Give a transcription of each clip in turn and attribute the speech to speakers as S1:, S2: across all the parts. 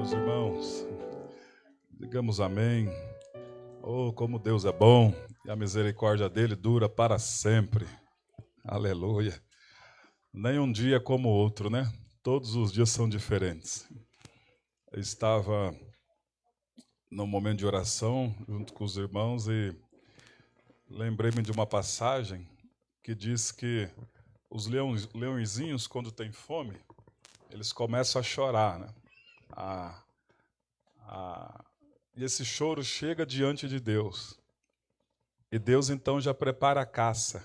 S1: meus irmãos. Digamos amém. Oh, como Deus é bom e a misericórdia dele dura para sempre. Aleluia. Nem um dia como o outro, né? Todos os dias são diferentes. Eu estava no momento de oração junto com os irmãos e lembrei-me de uma passagem que diz que os leõezinhos, quando têm fome, eles começam a chorar, né? E esse choro chega diante de Deus. E Deus então já prepara a caça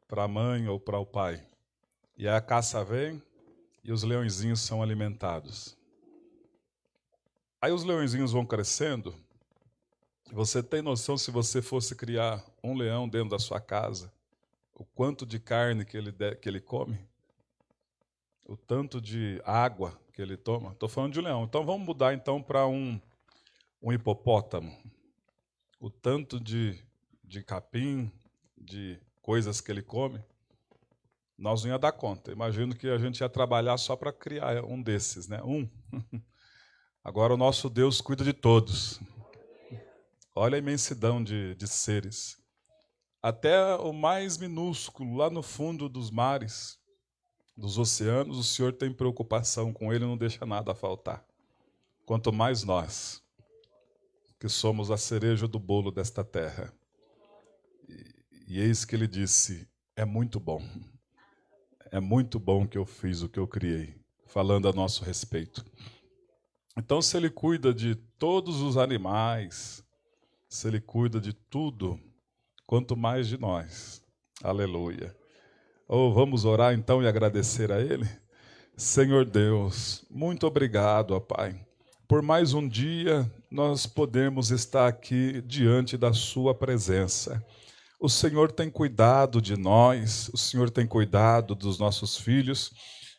S1: para a mãe ou para o pai. E aí a caça vem e os leõezinhos são alimentados. Aí os leõezinhos vão crescendo. Você tem noção, se você fosse criar um leão dentro da sua casa, o quanto de carne que ele come? O tanto de água que ele toma? Estou falando de leão. Então vamos mudar então para um hipopótamo. O tanto de capim, de coisas que ele come, nós não ia dar conta. Imagino que a gente ia trabalhar só para criar um desses, né? Agora o nosso Deus cuida de todos. Olha a imensidão de seres. Até o mais minúsculo, lá no fundo dos mares, dos oceanos, o Senhor tem preocupação com ele e não deixa nada faltar. Quanto mais nós, que somos a cereja do bolo desta terra. E eis que ele disse, é muito bom que eu fiz o que eu criei, falando a nosso respeito. Então, se ele cuida de todos os animais, se ele cuida de tudo, quanto mais de nós. Aleluia. Vamos orar então e agradecer a ele? Senhor Deus, muito obrigado, ó Pai. Por mais um dia, nós podemos estar aqui diante da sua presença. O Senhor tem cuidado de nós, o Senhor tem cuidado dos nossos filhos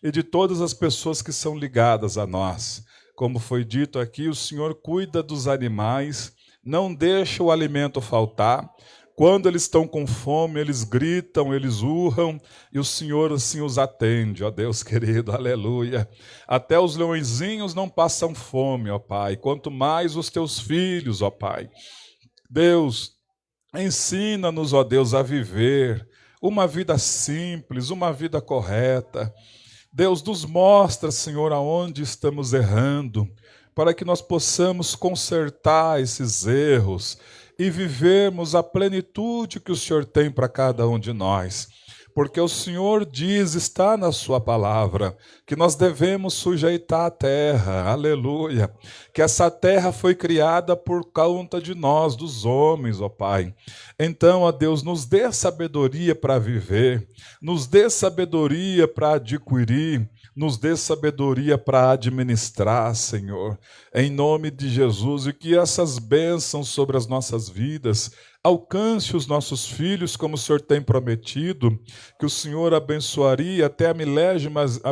S1: e de todas as pessoas que são ligadas a nós. Como foi dito aqui, o Senhor cuida dos animais, não deixa o alimento faltar. Quando eles estão com fome, eles gritam, eles urram, e o Senhor assim os atende, ó Deus querido, aleluia. Até os leõezinhos não passam fome, ó Pai, quanto mais os teus filhos, ó Pai. Deus, ensina-nos, ó Deus, a viver uma vida simples, uma vida correta. Deus, nos mostra, Senhor, aonde estamos errando, para que nós possamos consertar esses erros e vivermos a plenitude que o Senhor tem para cada um de nós. Porque o Senhor diz, está na sua palavra, que nós devemos sujeitar a terra, aleluia. Que essa terra foi criada por conta de nós, dos homens, ó Pai. Então, ó Deus, nos dê sabedoria para viver, nos dê sabedoria para adquirir, nos dê sabedoria para administrar, Senhor, em nome de Jesus, e que essas bênçãos sobre as nossas vidas alcance os nossos filhos, como o Senhor tem prometido, que o Senhor abençoaria até a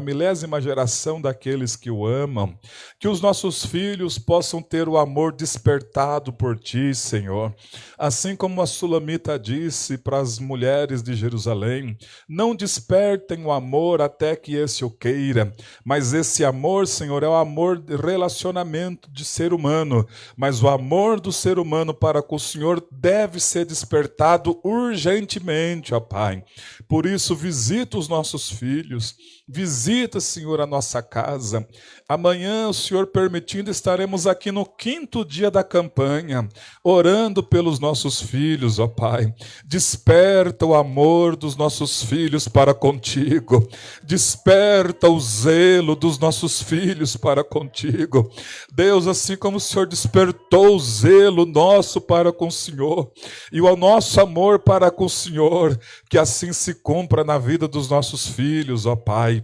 S1: milésima geração daqueles que o amam, que os nossos filhos possam ter o amor despertado por Ti, Senhor. Assim como a Sulamita disse para as mulheres de Jerusalém, não despertem o amor até que esse o queira, mas esse amor, Senhor, é o amor de relacionamento de ser humano, mas o amor do ser humano para com o Senhor deve ser despertado urgentemente, ó Pai. Por isso, visita os nossos filhos, visita, Senhor, a nossa casa. Amanhã, o Senhor permitindo, estaremos aqui no 5º dia da campanha, orando pelos nossos filhos, ó Pai. Desperta o amor dos nossos filhos para contigo. Desperta o zelo dos nossos filhos para contigo. Deus, assim como o Senhor despertou o zelo nosso para com o Senhor, e o nosso amor para com o Senhor, que assim se cumpra na vida dos nossos filhos, ó Pai.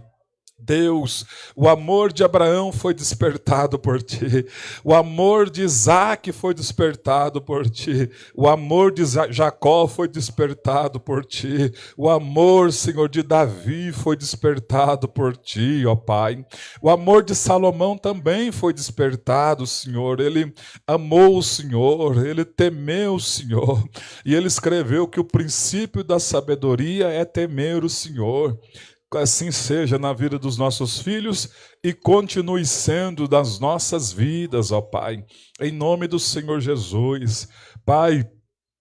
S1: Deus, o amor de Abraão foi despertado por Ti, o amor de Isaac foi despertado por Ti, o amor de Jacó foi despertado por Ti, o amor, Senhor, de Davi foi despertado por Ti, ó Pai. O amor de Salomão também foi despertado, Senhor. Ele amou o Senhor, ele temeu o Senhor, e ele escreveu que o princípio da sabedoria é temer o Senhor. assim seja na vida dos nossos filhos e continue sendo das nossas vidas, ó Pai, em nome do Senhor Jesus. Pai,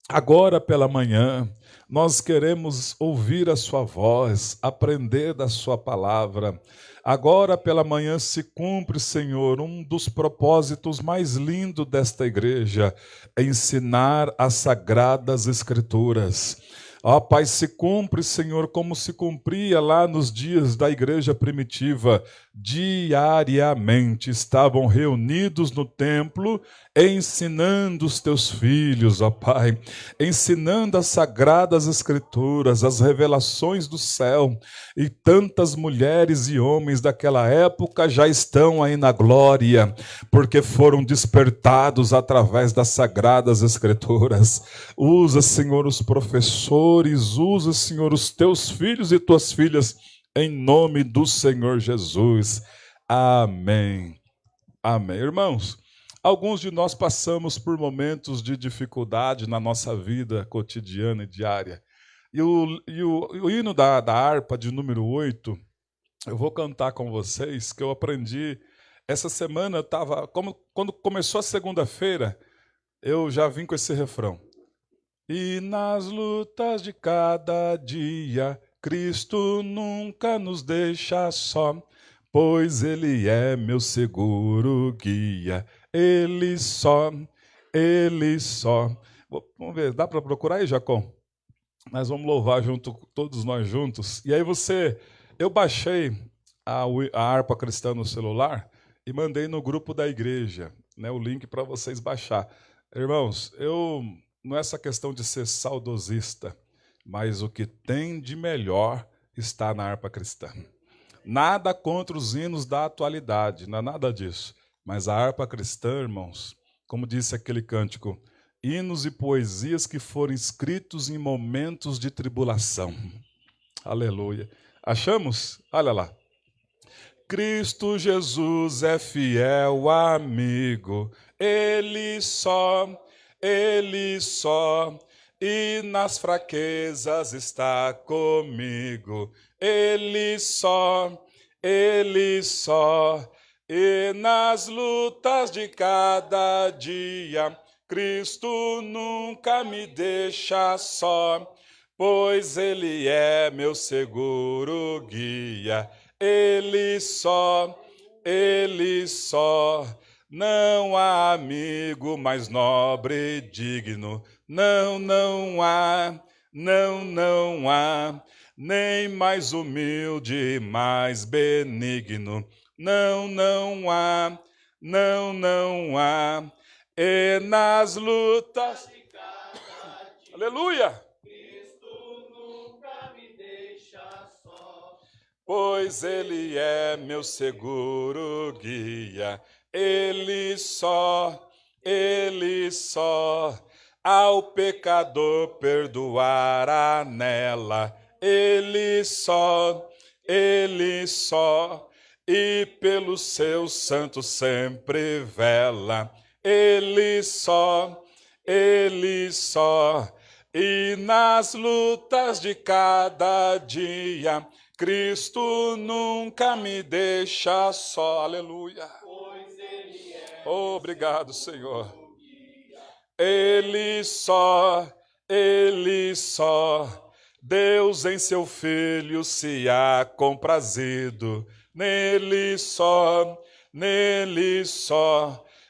S1: agora pela manhã, nós queremos ouvir a sua voz, aprender da sua palavra. Agora pela manhã se cumpre, Senhor, um dos propósitos mais lindos desta igreja, ensinar as sagradas escrituras. Ó Pai, se cumpre, Senhor, como se cumpria lá nos dias da igreja primitiva. Diariamente estavam reunidos no templo, ensinando os teus filhos, ó Pai, ensinando as sagradas escrituras, as revelações do céu. E tantas mulheres e homens daquela época já estão aí na glória, porque foram despertados através das sagradas escrituras. Usa, Senhor, os professores, usa, Senhor, os teus filhos e tuas filhas, em nome do Senhor Jesus. Amém. Amém. Irmãos, alguns de nós passamos por momentos de dificuldade na nossa vida cotidiana e diária. E o hino da harpa de número 8, eu vou cantar com vocês, que eu aprendi. Essa semana eu estava, quando começou a segunda-feira, eu já vim com esse refrão. E nas lutas de cada dia, Cristo nunca nos deixa só, pois Ele é meu seguro guia. Ele só. Vamos ver, dá para procurar aí, Jacó? Nós vamos louvar junto, todos nós juntos. E aí eu baixei a harpa cristã no celular e mandei no grupo da igreja, né, o link para vocês baixar. Irmãos, não é essa questão de ser saudosista, mas o que tem de melhor está na harpa cristã. Nada contra os hinos da atualidade, não é nada disso. Mas a harpa cristã, irmãos, como disse aquele cântico, hinos e poesias que foram escritos em momentos de tribulação. Aleluia. Achamos? Olha lá. Cristo Jesus é fiel amigo, Ele só, e nas fraquezas está comigo. Ele só, e nas lutas de cada dia, Cristo nunca me deixa só, pois Ele é meu seguro guia. Ele só, não há amigo mais nobre e digno, não há, nem mais humilde e mais benigno, não há, e nas lutas, aleluia, Cristo nunca me deixa só, pois Ele é meu seguro guia. Ele só, ao pecador perdoará nela. Ele só, e pelos seus santos sempre vela. Ele só, e nas lutas de cada dia, Cristo nunca me deixa só. Aleluia. Pois Ele é. Obrigado, Senhor. Ele só, Deus em seu Filho se há comprazido. Nele só,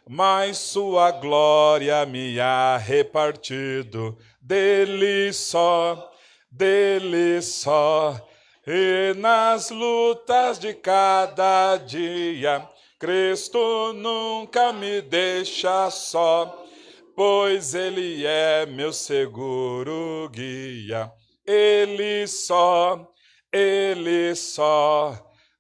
S1: mas sua glória me há repartido. Dele só, e nas lutas de cada dia, Cristo nunca me deixa só, pois Ele é meu seguro guia. Ele só,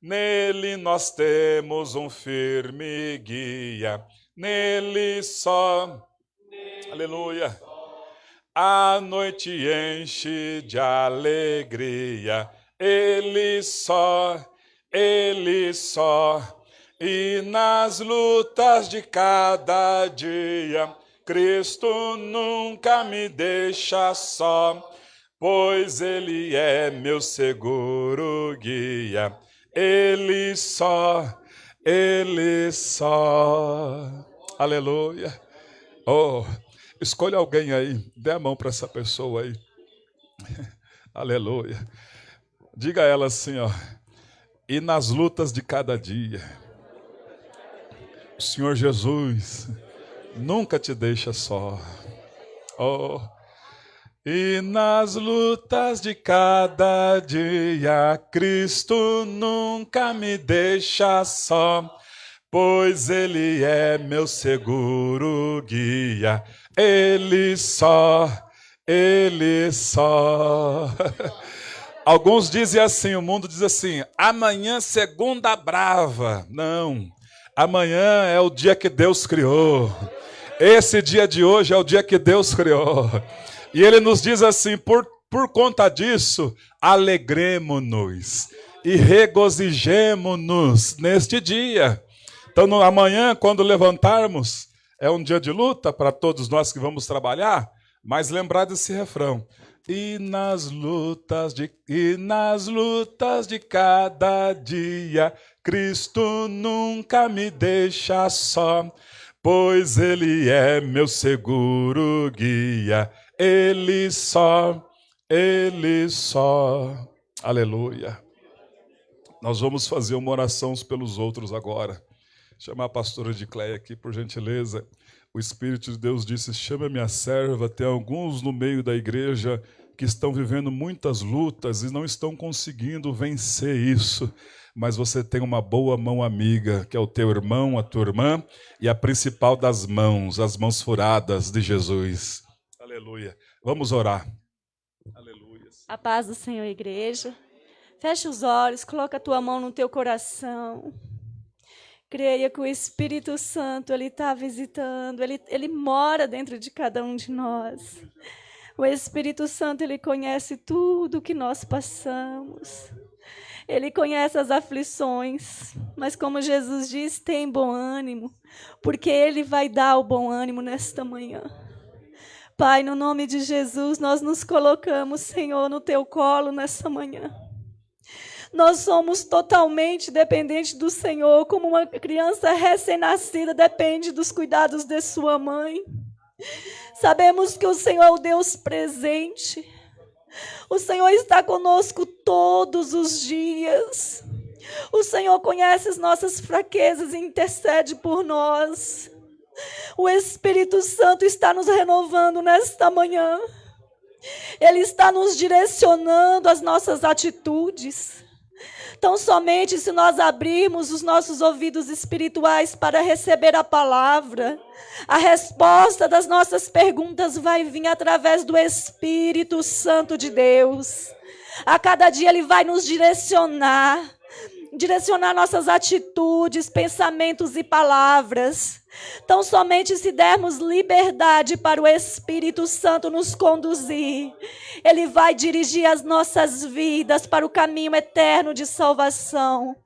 S1: nele nós temos um firme guia. Nele só, aleluia, a noite enche de alegria. Ele só, e nas lutas de cada dia, Cristo nunca me deixa só, pois Ele é meu seguro guia. Ele só. Aleluia. Oh, escolha alguém aí, dê a mão para essa pessoa aí. Aleluia. Diga a ela assim, ó. E nas lutas de cada dia, o Senhor Jesus nunca te deixa só. Oh. E nas lutas de cada dia, Cristo nunca me deixa só, pois Ele é meu seguro guia. Ele só. Alguns dizem assim, o mundo diz assim, amanhã segunda brava. Não, amanhã é o dia que Deus criou. Esse dia de hoje é o dia que Deus criou. E Ele nos diz assim, por conta disso, alegremo-nos e regozijemo-nos neste dia. Então, amanhã, quando levantarmos, é um dia de luta para todos nós que vamos trabalhar, mas lembrar desse refrão. E nas lutas de cada dia, Cristo nunca me deixa só, pois Ele é meu seguro guia. Ele só. Aleluia. Nós vamos fazer uma oração uns pelos outros agora. Chamar a pastora Edicleia aqui, por gentileza. O Espírito de Deus disse, chama a minha serva. Tem alguns no meio da igreja que estão vivendo muitas lutas e não estão conseguindo vencer isso. Mas você tem uma boa mão amiga, que é o teu irmão, a tua irmã, e a principal das mãos, as mãos furadas de Jesus. Aleluia. Vamos orar. Aleluia.
S2: A paz do Senhor, igreja. Fecha os olhos, coloca a tua mão no teu coração. Creia que o Espírito Santo Ele está visitando, ele mora dentro de cada um de nós. O Espírito Santo, Ele conhece tudo que nós passamos. Ele conhece as aflições, mas como Jesus diz, tem bom ânimo, porque Ele vai dar o bom ânimo nesta manhã. Pai, no nome de Jesus, nós nos colocamos, Senhor, no Teu colo nessa manhã. Nós somos totalmente dependentes do Senhor, como uma criança recém-nascida depende dos cuidados de sua mãe. Sabemos que o Senhor é o Deus presente. O Senhor está conosco todos os dias. O Senhor conhece as nossas fraquezas e intercede por nós. O Espírito Santo está nos renovando nesta manhã. Ele está nos direcionando as nossas atitudes. Então, somente se nós abrirmos os nossos ouvidos espirituais para receber a palavra, a resposta das nossas perguntas vai vir através do Espírito Santo de Deus. A cada dia Ele vai nos direcionar nossas atitudes, pensamentos e palavras. Então, somente se dermos liberdade para o Espírito Santo nos conduzir, Ele vai dirigir as nossas vidas para o caminho eterno de salvação.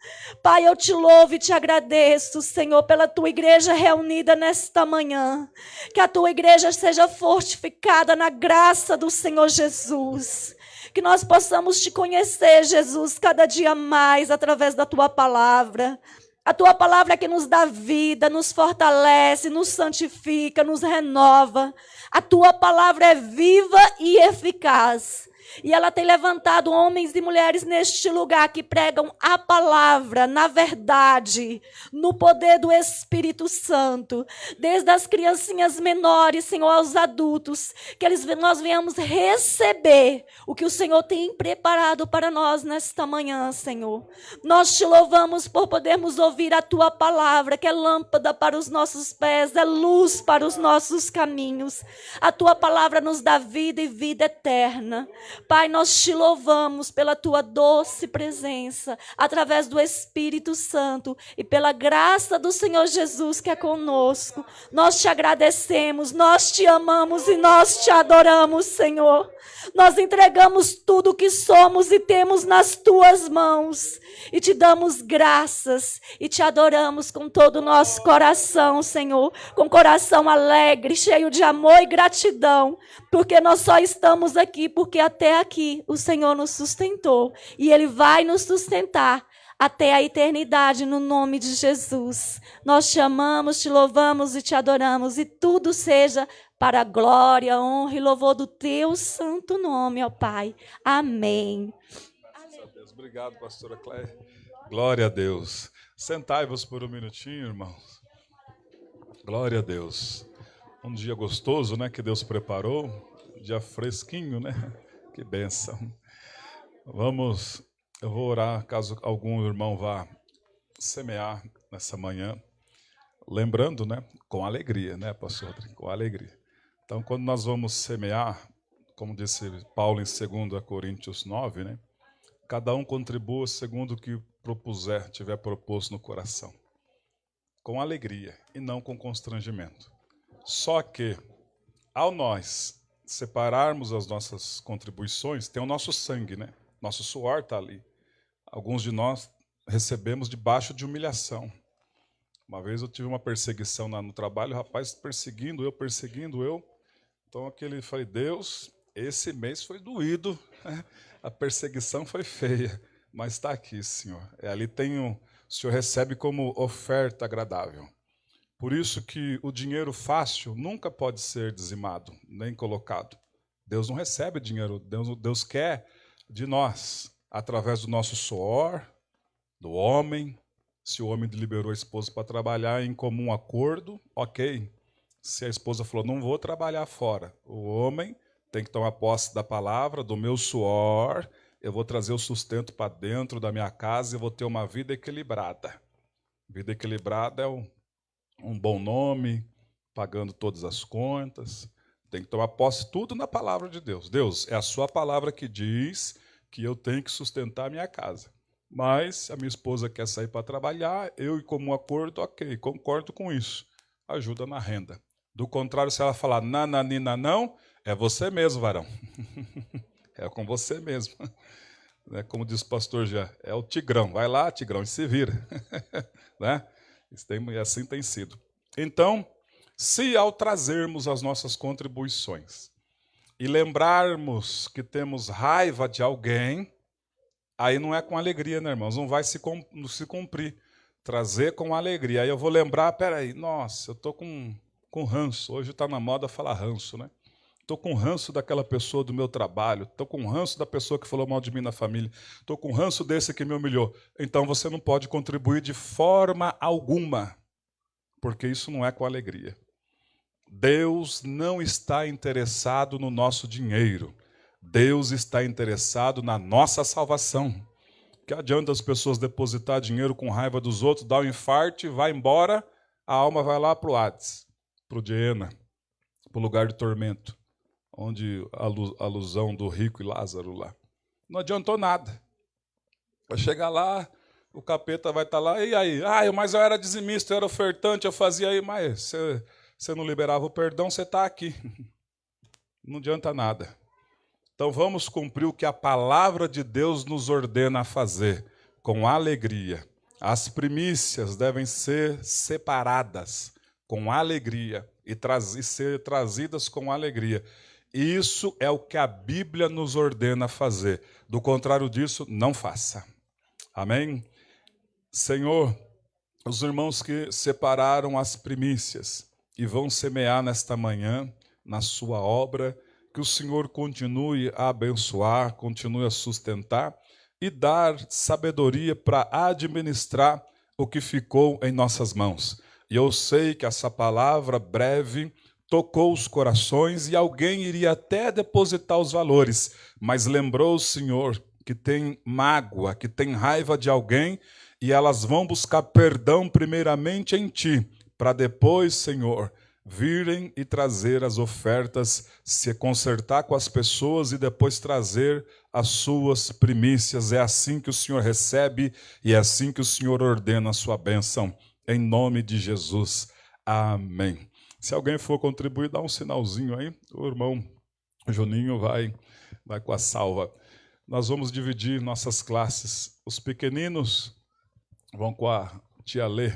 S2: Pai, eu te louvo e te agradeço, Senhor, pela tua igreja reunida nesta manhã. Que a tua igreja seja fortificada na graça do Senhor Jesus. Que nós possamos te conhecer, Jesus, cada dia mais através da tua palavra. A tua palavra é que nos dá vida, nos fortalece, nos santifica, nos renova. A tua palavra é viva e eficaz. E ela tem levantado homens e mulheres neste lugar que pregam a palavra, na verdade, no poder do Espírito Santo. Desde as criancinhas menores, Senhor, aos adultos, que nós venhamos receber o que o Senhor tem preparado para nós nesta manhã, Senhor. Nós te louvamos por podermos ouvir a tua palavra, que é lâmpada para os nossos pés, é luz para os nossos caminhos. A tua palavra nos dá vida e vida eterna. Pai, nós te louvamos pela tua doce presença, através do Espírito Santo e pela graça do Senhor Jesus que é conosco. Nós te agradecemos, nós te amamos e nós te adoramos, Senhor. Nós entregamos tudo o que somos e temos nas tuas mãos. E te damos graças e te adoramos com todo o nosso coração, Senhor. Com coração alegre, cheio de amor e gratidão. Porque nós só estamos aqui porque até aqui o Senhor nos sustentou. E Ele vai nos sustentar até a eternidade, no nome de Jesus. Nós te amamos, te louvamos e te adoramos. E tudo seja para a glória, honra e louvor do teu santo nome, ó Pai. Amém.
S1: Graças a Deus. Obrigado, pastora Cléia. Glória a Deus. Sentai-vos por um minutinho, irmãos. Glória a Deus. Um dia gostoso, né, que Deus preparou. Um dia fresquinho, né? Que bênção. Eu vou orar, caso algum irmão vá semear nessa manhã. Lembrando, né, com alegria, né, pastor Rodrigo? Com alegria. Então, quando nós vamos semear, como disse Paulo em 2 Coríntios 9, né, cada um contribua segundo o que propuser, tiver proposto no coração. Com alegria e não com constrangimento. Só que, ao nós separarmos as nossas contribuições, tem o nosso sangue, né? Nosso suor está ali. Alguns de nós recebemos debaixo de humilhação. Uma vez eu tive uma perseguição no trabalho, o rapaz perseguindo eu. Então falei, Deus, esse mês foi doído, a perseguição foi feia, mas está aqui, Senhor. Ali o Senhor recebe como oferta agradável. Por isso que o dinheiro fácil nunca pode ser dizimado, nem colocado. Deus não recebe dinheiro, Deus quer de nós, através do nosso suor, do homem. Se o homem liberou a esposa para trabalhar em comum acordo, ok. Se a esposa falou, não vou trabalhar fora, o homem tem que tomar posse da palavra, do meu suor, eu vou trazer o sustento para dentro da minha casa e vou ter uma vida equilibrada. Vida equilibrada é um bom nome, pagando todas as contas. Tem que tomar posse tudo na palavra de Deus. Deus, é a sua palavra que diz que eu tenho que sustentar a minha casa. Mas a minha esposa quer sair para trabalhar, eu, em comum acordo, ok, concordo com isso. Ajuda na renda. Do contrário, se ela falar nananina não, é você mesmo, varão. É com você mesmo. Como diz o pastor já, é o Tigrão. Vai lá, Tigrão, e se vira. Né? E assim tem sido. Então, se ao trazermos as nossas contribuições e lembrarmos que temos raiva de alguém, aí não é com alegria, né, irmãos? Não vai se cumprir. Trazer com alegria. Aí eu vou lembrar, peraí, nossa, eu estou com ranço. Hoje está na moda falar ranço, né? Estou com ranço daquela pessoa do meu trabalho. Estou com ranço da pessoa que falou mal de mim na família. Estou com ranço desse que me humilhou. Então você não pode contribuir de forma alguma, porque isso não é com alegria. Deus não está interessado no nosso dinheiro. Deus está interessado na nossa salvação. Que adianta as pessoas depositar dinheiro com raiva dos outros, dar um infarto e vai embora, a alma vai lá para o Hades, para o Geena, para o lugar de tormento, onde a alusão do rico e Lázaro lá. Não adiantou nada. Vai chegar lá, o capeta vai estar lá, e aí? Mas eu era dizimista, eu era ofertante, eu fazia aí, mas você não liberava o perdão, você está aqui. Não adianta nada. Então vamos cumprir o que a palavra de Deus nos ordena a fazer, com alegria. As primícias devem ser separadas com alegria e ser trazidas com alegria. Isso é o que a Bíblia nos ordena a fazer. Do contrário disso, não faça. Amém? Senhor, os irmãos que separaram as primícias e vão semear nesta manhã na sua obra, que o Senhor continue a abençoar, continue a sustentar e dar sabedoria para administrar o que ficou em nossas mãos. E eu sei que essa palavra breve tocou os corações e alguém iria até depositar os valores, mas lembrou o Senhor que tem mágoa, que tem raiva de alguém e elas vão buscar perdão primeiramente em Ti, para depois, Senhor, virem e trazer as ofertas, se consertar com as pessoas e depois trazer as suas primícias. É assim que o Senhor recebe e é assim que o Senhor ordena a sua bênção. Em nome de Jesus. Amém. Se alguém for contribuir, dá um sinalzinho aí. O irmão O Juninho vai com a salva. Nós vamos dividir nossas classes. Os pequeninos vão com a tia Lê.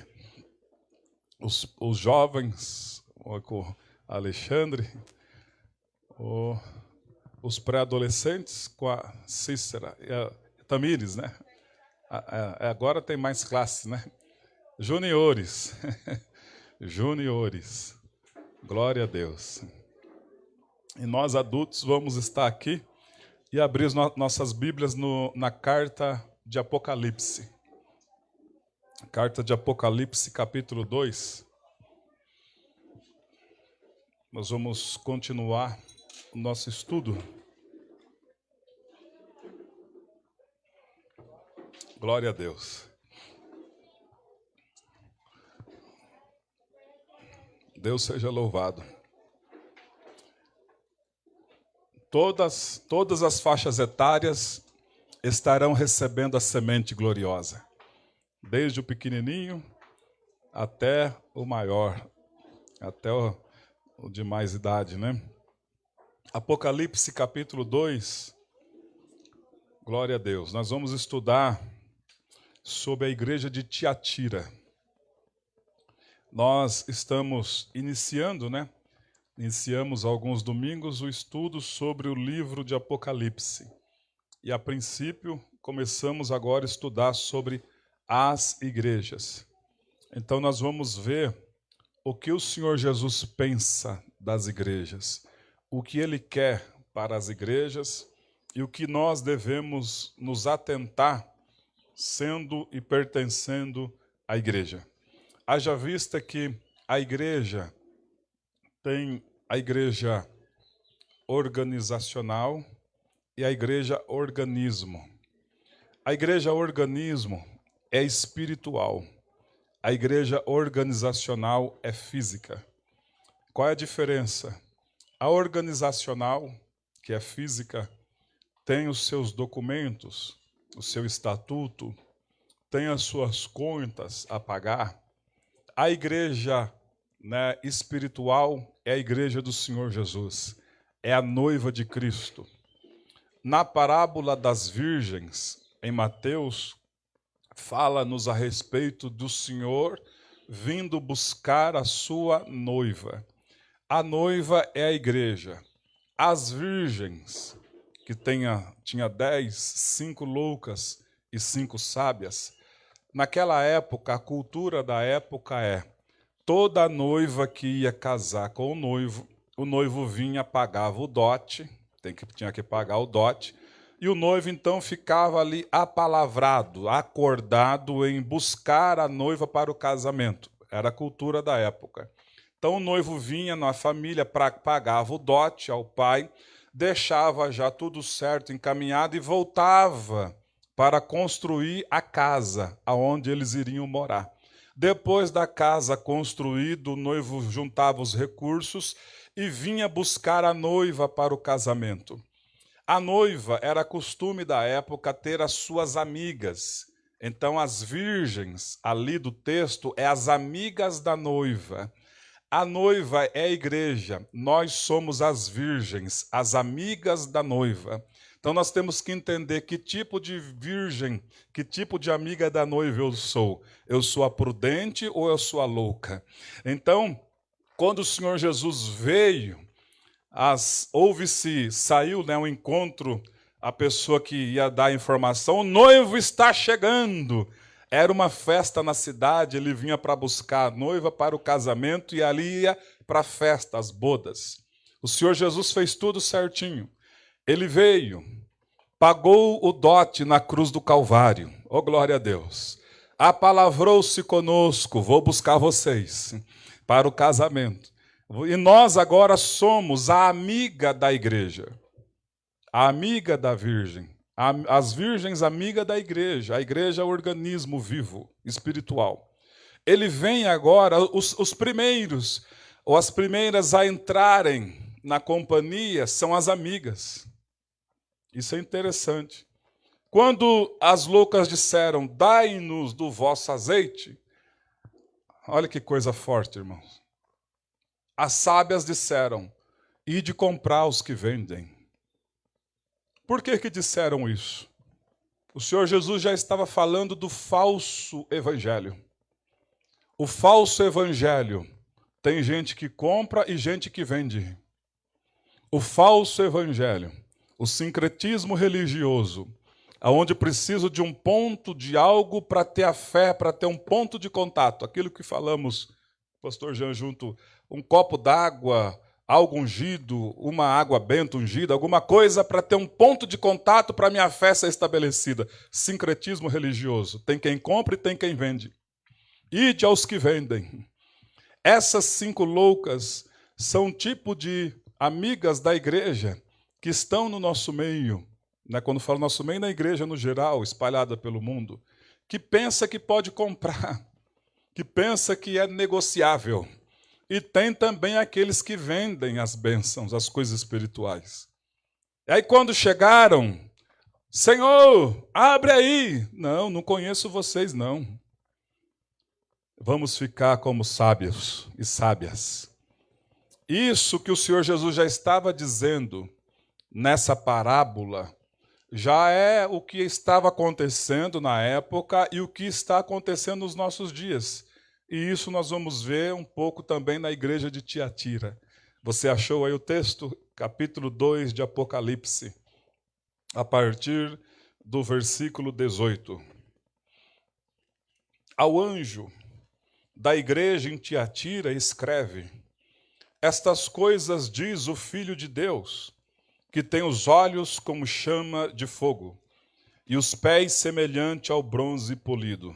S1: Os jovens vão com o Alexandre. Os pré-adolescentes com a Cícera. E a Tamires, né? Agora tem mais classes, né? Juniores. Juniores. Glória a Deus. E nós adultos vamos estar aqui e abrir nossas Bíblias na carta de Apocalipse. Carta de Apocalipse, capítulo 2. Nós vamos continuar o nosso estudo. Glória a Deus. Deus seja louvado. Todas as faixas etárias estarão recebendo a semente gloriosa. Desde o pequenininho até o maior, até o de mais idade, né? Apocalipse capítulo 2, glória a Deus. Nós vamos estudar sobre a igreja de Tiatira. Nós estamos iniciando, né? Iniciamos alguns domingos o estudo sobre o livro de Apocalipse. E a princípio começamos agora a estudar sobre as igrejas. Então nós vamos ver o que o Senhor Jesus pensa das igrejas, o que Ele quer para as igrejas e o que nós devemos nos atentar sendo e pertencendo à igreja. Haja vista que a igreja tem a igreja organizacional e a igreja organismo. A igreja organismo é espiritual. A igreja organizacional é física. Qual é a diferença? A organizacional, que é física, tem os seus documentos, o seu estatuto, tem as suas contas a pagar. A igreja, né, espiritual é a igreja do Senhor Jesus, é a noiva de Cristo. Na parábola das virgens, em Mateus, fala-nos a respeito do Senhor vindo buscar a sua noiva. A noiva é a igreja. As virgens, que tinha 10, 5 loucas e 5 sábias, naquela época, a cultura da época toda noiva que ia casar com o noivo vinha, pagava o dote, tinha que pagar o dote, e o noivo então ficava ali apalavrado, acordado em buscar a noiva para o casamento. Era a cultura da época. Então o noivo vinha na família, pagava o dote ao pai, deixava já tudo certo, encaminhado e voltava para construir a casa aonde eles iriam morar. Depois da casa construída, o noivo juntava os recursos e vinha buscar a noiva para o casamento. A noiva era costume da época ter as suas amigas. Então, as virgens, ali do texto, as amigas da noiva. A noiva é a igreja, nós somos as virgens, as amigas da noiva. Então, nós temos que entender que tipo de virgem, que tipo de amiga da noiva eu sou. Eu sou a prudente ou eu sou a louca? Então, quando o Senhor Jesus veio, saiu, né, um encontro, a pessoa que ia dar a informação, o noivo está chegando. Era uma festa na cidade, ele vinha para buscar a noiva para o casamento e ali ia para a festa, as bodas. O Senhor Jesus fez tudo certinho. Ele veio, pagou o dote na cruz do Calvário. Oh, glória a Deus. Apalavrou-se conosco, vou buscar vocês para o casamento. E nós agora somos a amiga da igreja, a amiga da virgem, as virgens amiga da igreja, a igreja é o organismo vivo, espiritual. Ele vem agora, os primeiros, ou as primeiras a entrarem na companhia são as amigas. Isso é interessante. Quando as loucas disseram, dai-nos do vosso azeite, olha que coisa forte, irmãos. As sábias disseram, e de comprar os que vendem. Por que que disseram isso? O Senhor Jesus já estava falando do falso evangelho. O falso evangelho tem gente que compra e gente que vende. O falso evangelho, o sincretismo religioso, onde preciso de um ponto de algo para ter a fé, para ter um ponto de contato. Aquilo que falamos, pastor Jean, junto, um copo d'água, algo ungido, uma água benta ungida, alguma coisa para ter um ponto de contato para minha fé ser estabelecida. Sincretismo religioso. Tem quem compra e tem quem vende. Ide aos que vendem. Essas 5 loucas são um tipo de amigas da igreja que estão no nosso meio, né? Quando falo nosso meio, na igreja no geral, espalhada pelo mundo, que pensa que pode comprar, que pensa que é negociável. E tem também aqueles que vendem as bênçãos, as coisas espirituais. E aí quando chegaram, Senhor, abre aí. Não, não conheço vocês não. Vamos ficar como sábios e sábias. Isso que o Senhor Jesus já estava dizendo nessa parábola, já é o que estava acontecendo na época e o que está acontecendo nos nossos dias. E isso nós vamos ver um pouco também na igreja de Tiatira. Você achou aí o texto? Capítulo 2 de Apocalipse, a partir do versículo 18. Ao anjo da igreja em Tiatira escreve: estas coisas diz o Filho de Deus, que tem os olhos como chama de fogo e os pés semelhante ao bronze polido.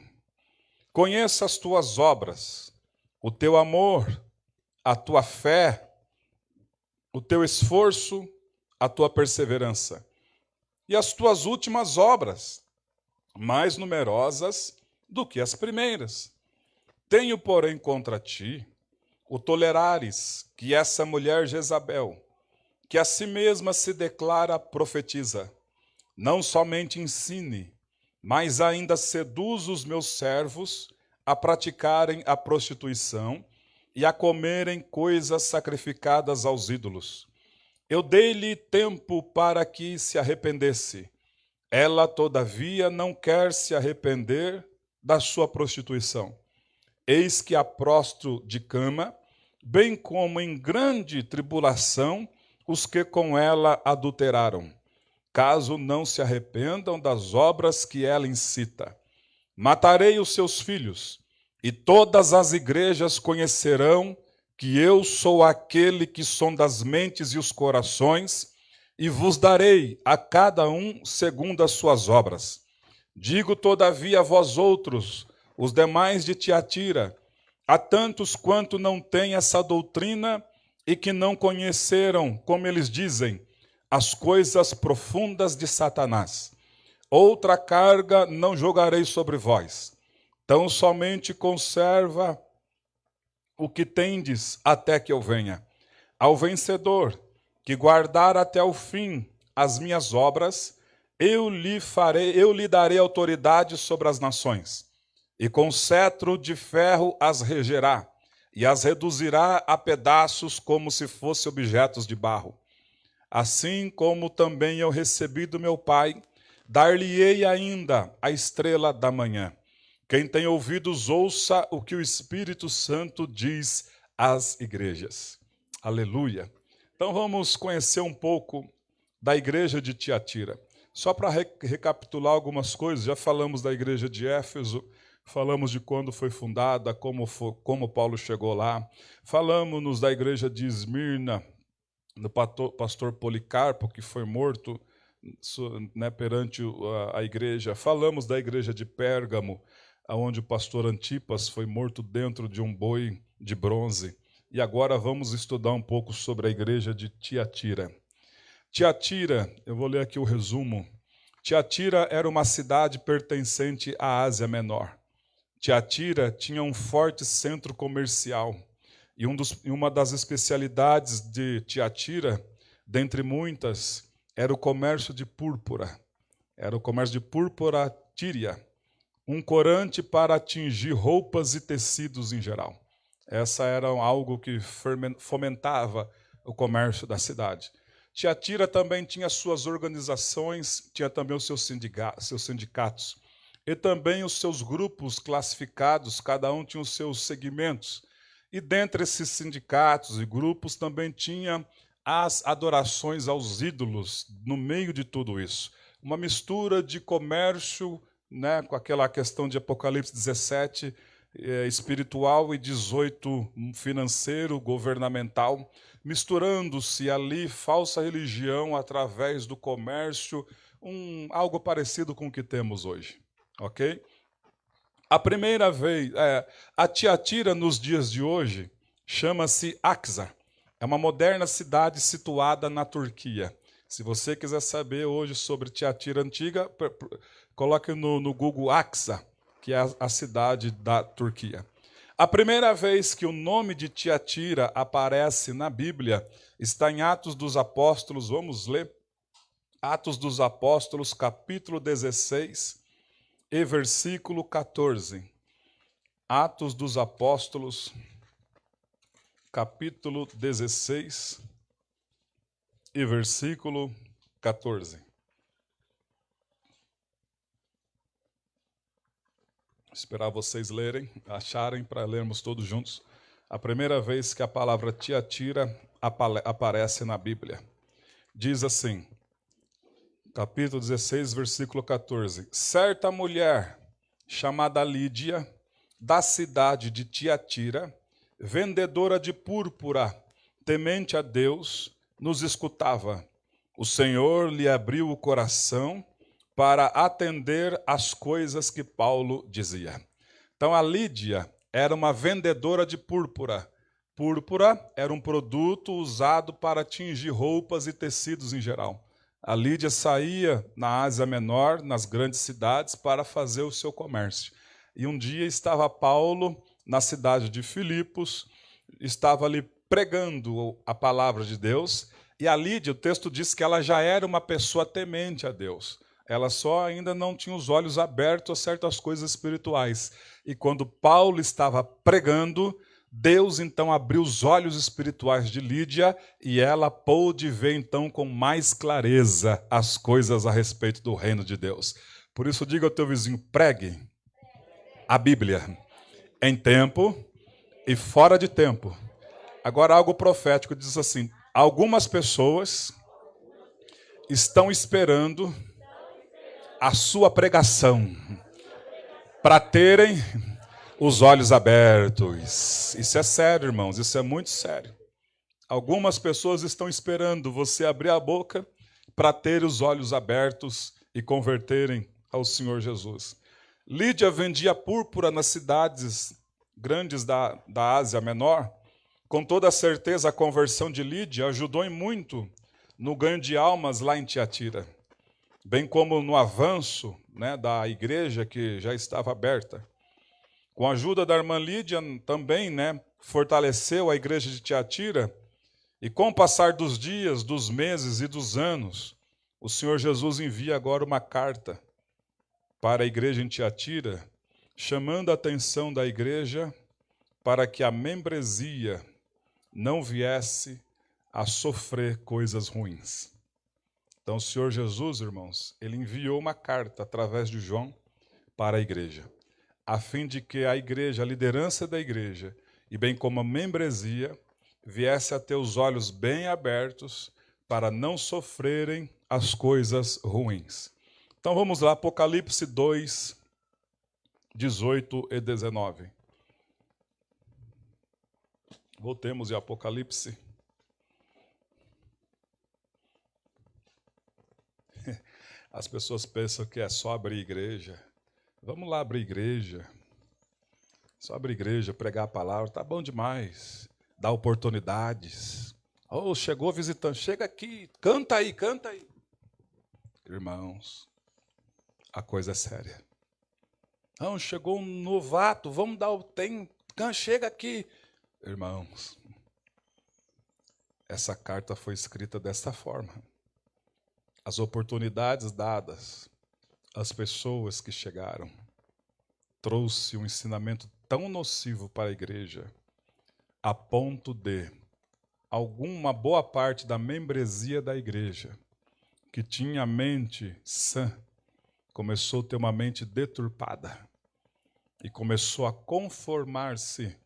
S1: Conheça as tuas obras, o teu amor, a tua fé, o teu esforço, a tua perseverança e as tuas últimas obras, mais numerosas do que as primeiras. Tenho, porém, contra ti o tolerares que essa mulher Jezabel, que a si mesma se declara profetiza, não somente ensine, mas ainda seduz os meus servos a praticarem a prostituição e a comerem coisas sacrificadas aos ídolos. Eu dei-lhe tempo para que se arrependesse. Ela, todavia, não quer se arrepender da sua prostituição. Eis que a prostro de cama, bem como em grande tribulação, os que com ela adulteraram, caso não se arrependam das obras que ela incita. Matarei os seus filhos, e todas as igrejas conhecerão que eu sou aquele que sonda as mentes e os corações, e vos darei a cada um segundo as suas obras. Digo, todavia, a vós outros, os demais de Tiatira, a tantos quanto não têm essa doutrina e que não conheceram, como eles dizem, as coisas profundas de Satanás. Outra carga não jogarei sobre vós. Tão somente conserva o que tendes até que eu venha. Ao vencedor, que guardar até o fim as minhas obras, eu lhe darei autoridade sobre as nações, e com cetro de ferro as regerá, e as reduzirá a pedaços como se fossem objetos de barro. Assim como também eu recebi do meu Pai, dar-lhe-ei ainda a estrela da manhã. Quem tem ouvidos, ouça o que o Espírito Santo diz às igrejas. Aleluia. Então vamos conhecer um pouco da igreja de Tiatira. Só para recapitular algumas coisas, já falamos da igreja de Éfeso, falamos de quando foi fundada, como Paulo chegou lá. Falamos da igreja de Esmirna, do pastor Policarpo, que foi morto, né, perante a igreja. Falamos da igreja de Pérgamo, onde o pastor Antipas foi morto dentro de um boi de bronze. E agora vamos estudar um pouco sobre a igreja de Tiatira. Tiatira, eu vou ler aqui o resumo. Tiatira era uma cidade pertencente à Ásia Menor. Tiatira tinha um forte centro comercial. E uma das especialidades de Tiatira, dentre muitas, era o comércio de púrpura. Era o comércio de púrpura tíria, um corante para atingir roupas e tecidos em geral. Essa era algo que fomentava o comércio da cidade. Tiatira também tinha suas organizações, tinha também os seus sindicatos. E também os seus grupos classificados, cada um tinha os seus segmentos. E dentre esses sindicatos e grupos também tinha as adorações aos ídolos no meio de tudo isso. Uma mistura de comércio, né, com aquela questão de Apocalipse 17, espiritual, e 18, financeiro, governamental, misturando-se ali falsa religião através do comércio, algo parecido com o que temos hoje. Ok? A primeira vez, a Tiatira nos dias de hoje chama-se Axa. É uma moderna cidade situada na Turquia. Se você quiser saber hoje sobre Tiatira antiga, coloque no Google Axa, que é a cidade da Turquia. A primeira vez que o nome de Tiatira aparece na Bíblia está em Atos dos Apóstolos. Vamos ler? Atos dos Apóstolos, capítulo 16 e versículo 14. Atos dos Apóstolos, capítulo 16 e versículo 14. Vou esperar vocês lerem, acharem para lermos todos juntos. A primeira vez que a palavra Tiatira aparece na Bíblia. Diz assim, capítulo 16, versículo 14. Certa mulher chamada Lídia, da cidade de Tiatira, vendedora de púrpura, temente a Deus, nos escutava. O Senhor lhe abriu o coração para atender às coisas que Paulo dizia. Então a Lídia era uma vendedora de púrpura. Púrpura era um produto usado para tingir roupas e tecidos em geral. A Lídia saía na Ásia Menor, nas grandes cidades, para fazer o seu comércio. E um dia estava Paulo na cidade de Filipos, estava ali pregando a palavra de Deus, e a Lídia, o texto diz que ela já era uma pessoa temente a Deus. Ela só ainda não tinha os olhos abertos a certas coisas espirituais. E quando Paulo estava pregando, Deus então abriu os olhos espirituais de Lídia e ela pôde ver então com mais clareza as coisas a respeito do reino de Deus. Por isso diga ao teu vizinho, pregue a Bíblia em tempo e fora de tempo. Agora algo profético diz assim, algumas pessoas estão esperando a sua pregação para terem os olhos abertos. Isso é sério, irmãos, isso é muito sério. Algumas pessoas estão esperando você abrir a boca para ter os olhos abertos e converterem ao Senhor Jesus. Lídia vendia púrpura nas cidades grandes da Ásia Menor. Com toda certeza, a conversão de Lídia ajudou em muito no ganho de almas lá em Tiatira, bem como no avanço, né, da igreja que já estava aberta. Com a ajuda da irmã Lídia também, né, fortaleceu a igreja de Tiatira, e com o passar dos dias, dos meses e dos anos, o Senhor Jesus envia agora uma carta para a igreja em Tiatira, chamando a atenção da igreja para que a membresia não viesse a sofrer coisas ruins. Então, o Senhor Jesus, irmãos, ele enviou uma carta através de João para a igreja, a fim de que a igreja, a liderança da igreja, e bem como a membresia, viesse a ter os olhos bem abertos para não sofrerem as coisas ruins. Então vamos lá, Apocalipse 2, 18 e 19. Voltemos em Apocalipse. As pessoas pensam que é só abrir igreja. Vamos lá abrir igreja. Só abrir igreja, pregar a palavra, tá bom demais. Dar oportunidades. Oh, chegou visitante, chega aqui, canta aí, canta aí. Irmãos, a coisa é séria. Não, chegou um novato, vamos dar o tempo, chega aqui. Irmãos, essa carta foi escrita desta forma. As oportunidades dadas às pessoas que chegaram trouxe um ensinamento tão nocivo para a igreja, a ponto de alguma boa parte da membresia da igreja, que tinha a mente sã, começou a ter uma mente deturpada e começou a conformar-se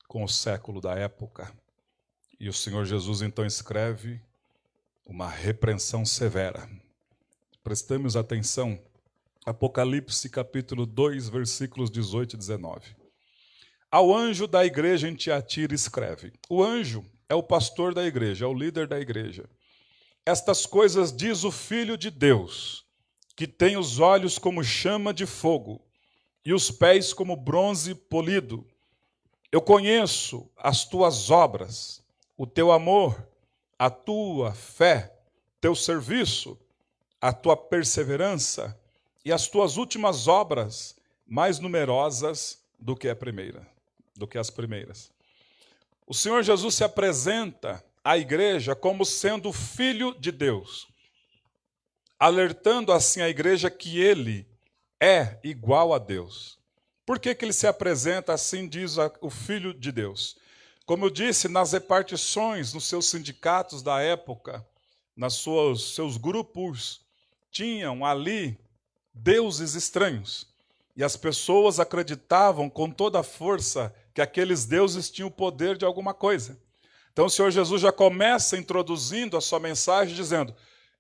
S1: com o século da época. E o Senhor Jesus então escreve uma repreensão severa. Prestemos atenção, Apocalipse capítulo 2, versículos 18 e 19. Ao anjo da igreja em Tiatira escreve. O anjo é o pastor da igreja, é o líder da igreja. Estas coisas diz o Filho de Deus, que tem os olhos como chama de fogo e os pés como bronze polido. Eu conheço as tuas obras, o teu amor, a tua fé, teu serviço, a tua perseverança e as tuas últimas obras mais numerosas do que as primeiras. O Senhor Jesus se apresenta à igreja como sendo o Filho de Deus, alertando assim a igreja que ele é igual a Deus. Por que ele se apresenta assim, diz o Filho de Deus? Como eu disse, nas repartições, nos seus sindicatos da época, seus grupos, tinham ali deuses estranhos. E as pessoas acreditavam com toda a força que aqueles deuses tinham o poder de alguma coisa. Então o Senhor Jesus já começa introduzindo a sua mensagem dizendo: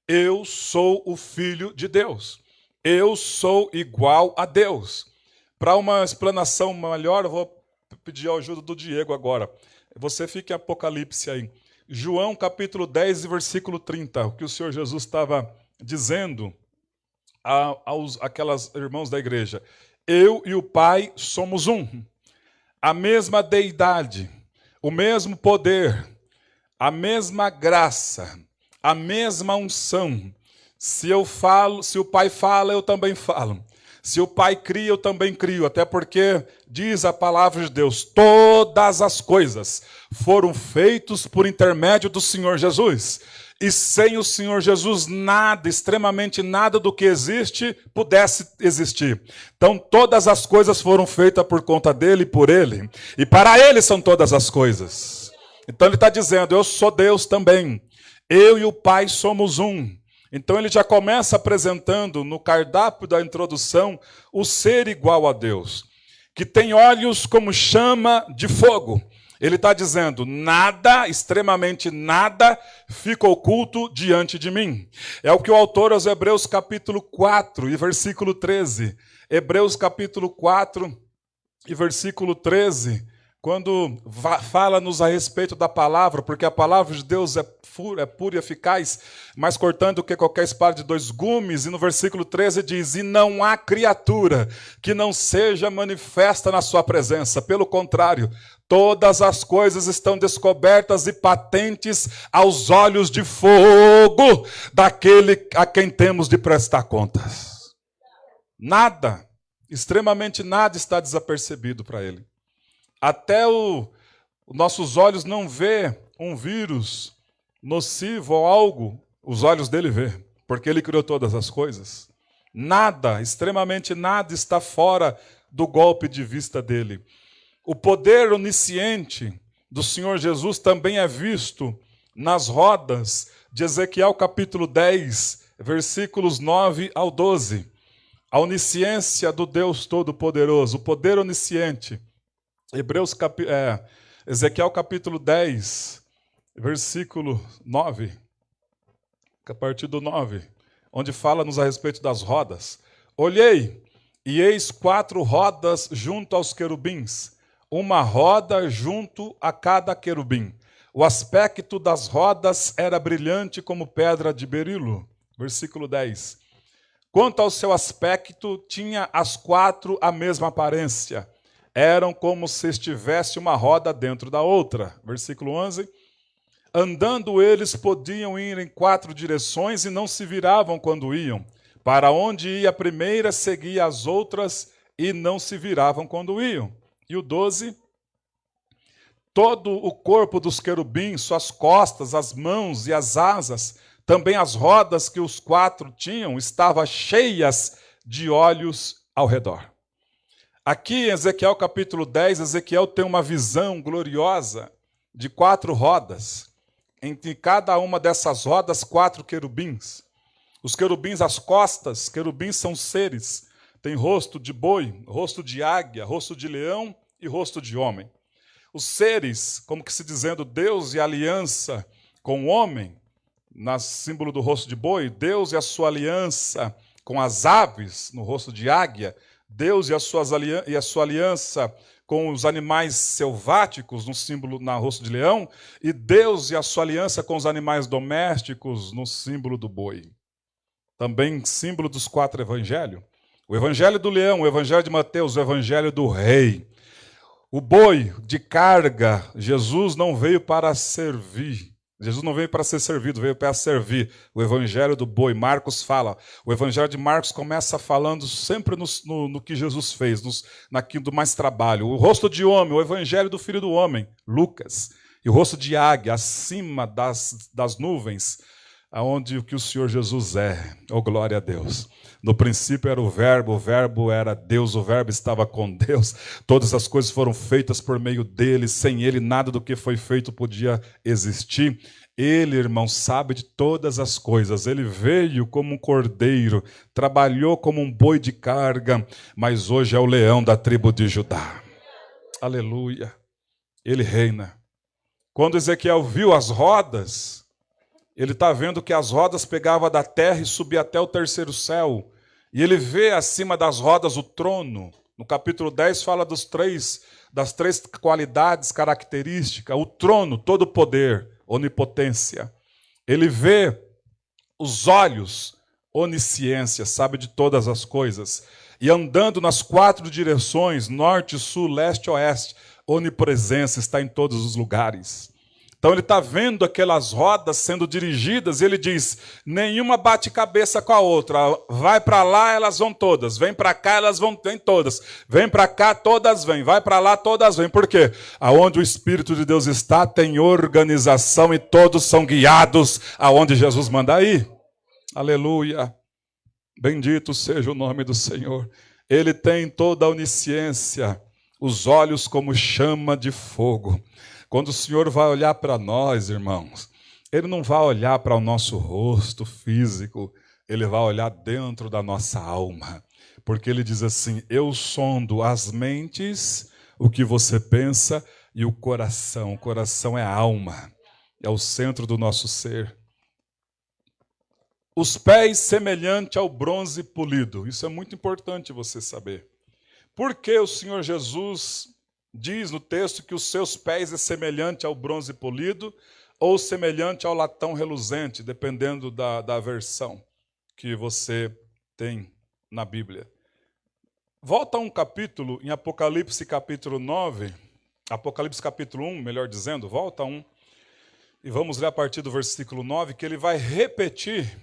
S1: eu sou o Filho de Deus. Eu sou igual a Deus. Para uma explanação melhor, eu vou pedir a ajuda do Diego agora. Você fica em Apocalipse aí. João capítulo 10, versículo 30, o que o Senhor Jesus estava dizendo aquelas irmãos da igreja. Eu e o Pai somos um. A mesma deidade, o mesmo poder, a mesma graça, a mesma unção. Se eu falo, se o Pai fala, eu também falo. Se o Pai cria, eu também crio. Até porque diz a palavra de Deus, todas as coisas foram feitas por intermédio do Senhor Jesus. E sem o Senhor Jesus, nada, extremamente nada do que existe, pudesse existir. Então, todas as coisas foram feitas por conta dele e por ele. E para ele são todas as coisas. Então, ele está dizendo, eu sou Deus também. Eu e o Pai somos um. Então, ele já começa apresentando, no cardápio da introdução, o ser igual a Deus. Que tem olhos como chama de fogo. Ele está dizendo, nada, extremamente nada, fica oculto diante de mim. É o que o autor aos Hebreus capítulo 4 e versículo 13. Hebreus capítulo 4 e versículo 13, quando fala-nos a respeito da palavra, porque a palavra de Deus é pura e eficaz, mais cortante do que qualquer espada de dois gumes, e no versículo 13 diz, e não há criatura que não seja manifesta na sua presença, pelo contrário, todas as coisas estão descobertas e patentes aos olhos de fogo daquele a quem temos de prestar contas. Nada, extremamente nada está desapercebido para ele. Até os nossos olhos não vê um vírus nocivo ou algo, os olhos dele vê, porque ele criou todas as coisas. Nada, extremamente nada está fora do golpe de vista dele. O poder onisciente do Senhor Jesus também é visto nas rodas de Ezequiel capítulo 10, versículos 9 ao 12. A onisciência do Deus Todo-Poderoso, o poder onisciente. Ezequiel capítulo 10, versículo 9, a partir do 9, onde fala-nos a respeito das rodas. Olhei, e eis 4 rodas junto aos querubins, uma roda junto a cada querubim. O aspecto das rodas era brilhante como pedra de berilo. Versículo 10. Quanto ao seu aspecto, tinha as 4 a mesma aparência. Eram como se estivesse uma roda dentro da outra. Versículo 11. Andando eles podiam ir em 4 direções e não se viravam quando iam. Para onde ia a primeira, seguia as outras e não se viravam quando iam. E o 12. Todo o corpo dos querubins, suas costas, as mãos e as asas, também as rodas que os 4 tinham, estavam cheias de olhos ao redor. Aqui em Ezequiel capítulo 10, Ezequiel tem uma visão gloriosa de 4 rodas. entre cada uma dessas rodas 4 querubins. Os querubins, as costas, querubins são seres. Tem rosto de boi, rosto de águia, rosto de leão e rosto de homem. Os seres, como que se dizendo Deus e aliança com o homem, no símbolo do rosto de boi, Deus e a sua aliança com as aves, no rosto de águia, Deus e a sua aliança com os animais selváticos, no símbolo no rosto de leão, e Deus e a sua aliança com os animais domésticos, no símbolo do boi. Também símbolo dos 4 evangelhos. O evangelho do leão, o evangelho de Mateus, o evangelho do rei. O boi de carga, Jesus não veio para servir. Jesus não veio para ser servido, veio para servir. O evangelho do boi, Marcos fala. O evangelho de Marcos começa falando sempre no que Jesus fez, naquilo do mais trabalho. O rosto de homem, o evangelho do filho do homem, Lucas. E o rosto de águia, acima das nuvens, aonde o que o Senhor Jesus é. Oh, glória a Deus. No princípio era o verbo era Deus, o verbo estava com Deus. Todas as coisas foram feitas por meio dele, sem ele nada do que foi feito podia existir. Ele, irmão, sabe de todas as coisas. Ele veio como um cordeiro, trabalhou como um boi de carga, mas hoje é o leão da tribo de Judá. Aleluia. Ele reina. Quando Ezequiel viu as rodas, ele está vendo que as rodas pegavam da terra e subiam até o terceiro céu. E ele vê acima das rodas o trono. No capítulo 10 fala das três qualidades características. O trono, todo o poder, onipotência. Ele vê os olhos, onisciência, sabe de todas as coisas. E andando nas 4 direções, norte, sul, leste, oeste, onipresença, está em todos os lugares. Então ele está vendo aquelas rodas sendo dirigidas e ele diz, nenhuma bate cabeça com a outra, vai para lá, elas vão todas, vem para cá, elas vêm todas, vem para cá, todas vêm, vai para lá, todas vêm. Por quê? Aonde o Espírito de Deus está, tem organização e todos são guiados aonde Jesus manda ir. Aleluia. Bendito seja o nome do Senhor. Ele tem toda a onisciência, os olhos como chama de fogo. Quando o Senhor vai olhar para nós, irmãos, Ele não vai olhar para o nosso rosto físico, Ele vai olhar dentro da nossa alma. Porque Ele diz assim, eu sondo as mentes, o que você pensa, e o coração. O coração é a alma, é o centro do nosso ser. Os pés semelhante ao bronze polido. Isso é muito importante você saber. Por que o Senhor Jesus diz no texto que os seus pés é semelhante ao bronze polido ou semelhante ao latão reluzente, dependendo da versão que você tem na Bíblia. Volta a um capítulo, em Apocalipse capítulo 9, Apocalipse capítulo 1, melhor dizendo, volta a um, e vamos ler a partir do versículo 9, que ele vai repetir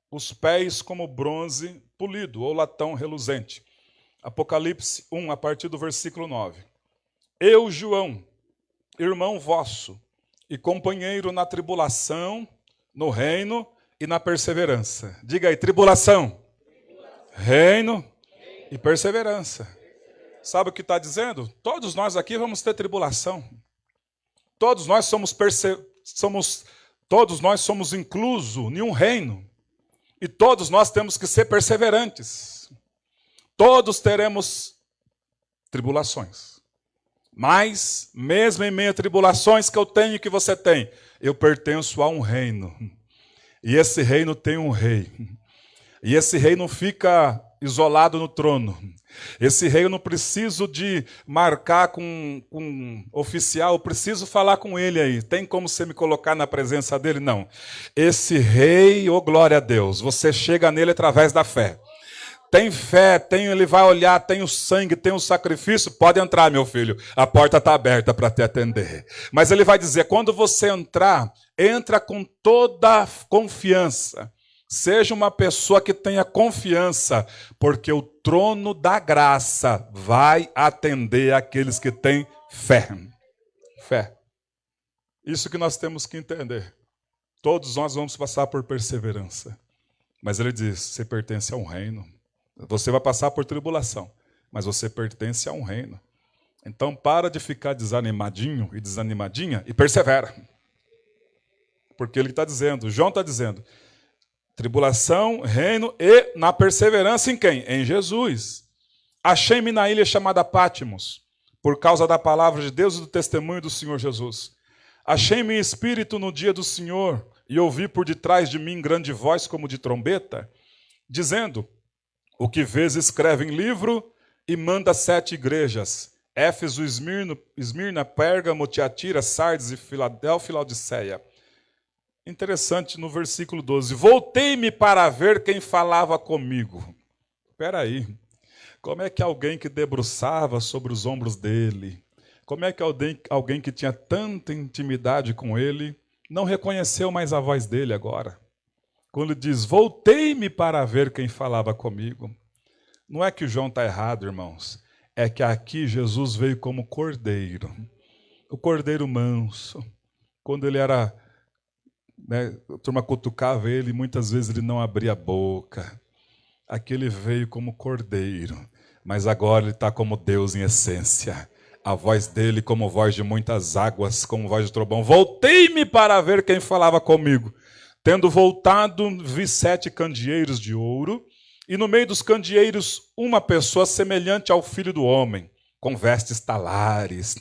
S1: os pés como bronze polido ou latão reluzente. Apocalipse 1, a partir do versículo 9. Eu, João, irmão vosso, e companheiro na tribulação, no reino e na perseverança. Diga aí, tribulação, reino e perseverança. Sabe o que está dizendo? Todos nós aqui vamos ter tribulação. Todos nós somos inclusos em um reino. E todos nós temos que ser perseverantes. Todos teremos tribulações. Mas, mesmo em meio a tribulações que eu tenho e que você tem, eu pertenço a um reino. E esse reino tem um rei. E esse rei não fica isolado no trono. Esse rei eu não preciso de marcar com um oficial, eu preciso falar com ele aí. Tem como você me colocar na presença dele? Não. Esse rei, oh glória a Deus, você chega nele através da fé. Tem fé, ele vai olhar, tem o sangue, tem o sacrifício, pode entrar, meu filho. A porta está aberta para te atender. Mas ele vai dizer, quando você entrar, entra com toda confiança. Seja uma pessoa que tenha confiança, porque o trono da graça vai atender aqueles que têm fé. Fé. Isso que nós temos que entender. Todos nós vamos passar por perseverança. Mas ele diz, você pertence a um reino. Você vai passar por tribulação, mas você pertence a um reino. Então para de ficar desanimadinho e desanimadinha e persevera. Porque ele está dizendo, João está dizendo, tribulação, reino e na perseverança em quem? Em Jesus. Achei-me na ilha chamada Pátimos, por causa da palavra de Deus e do testemunho do Senhor Jesus. Achei-me em espírito no dia do Senhor, e ouvi por detrás de mim grande voz como de trombeta, dizendo, o que vês escreve em livro e manda 7 igrejas, Éfeso, Esmirna, Pérgamo, Tiatira, Sardes e Filadélfia e Laodiceia. Interessante no versículo 12, voltei-me para ver quem falava comigo. Espera aí. Como é que alguém que debruçava sobre os ombros dele, como é que alguém que tinha tanta intimidade com ele, não reconheceu mais a voz dele agora? Quando ele diz, voltei-me para ver quem falava comigo. Não é que o João está errado, irmãos. É que aqui Jesus veio como cordeiro. O cordeiro manso. Quando ele era, a turma cutucava ele, muitas vezes ele não abria a boca. Aqui ele veio como cordeiro, mas agora ele está como Deus em essência. A voz dele como voz de muitas águas, como voz de trovão. Voltei-me para ver quem falava comigo. Tendo voltado, vi 7 candeeiros de ouro, e no meio dos candeeiros uma pessoa semelhante ao Filho do Homem, com vestes talares,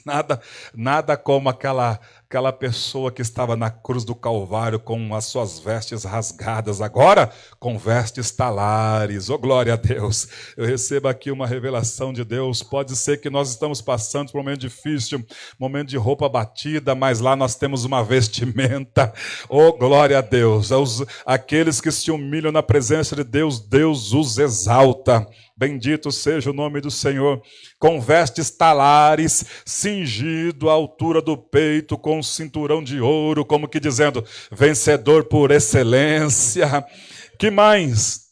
S1: nada como aquela pessoa que estava na cruz do Calvário com as suas vestes rasgadas, agora com vestes talares. Oh, glória a Deus! Eu recebo aqui uma revelação de Deus. Pode ser que nós estamos passando por um momento difícil, momento de roupa batida, mas lá nós temos uma vestimenta. Oh, glória a Deus! Aqueles que se humilham na presença de Deus, Deus os exalta. Bendito seja o nome do Senhor. Com vestes talares, cingido à altura do peito, com um cinturão de ouro, como que dizendo, vencedor por excelência. Que mais?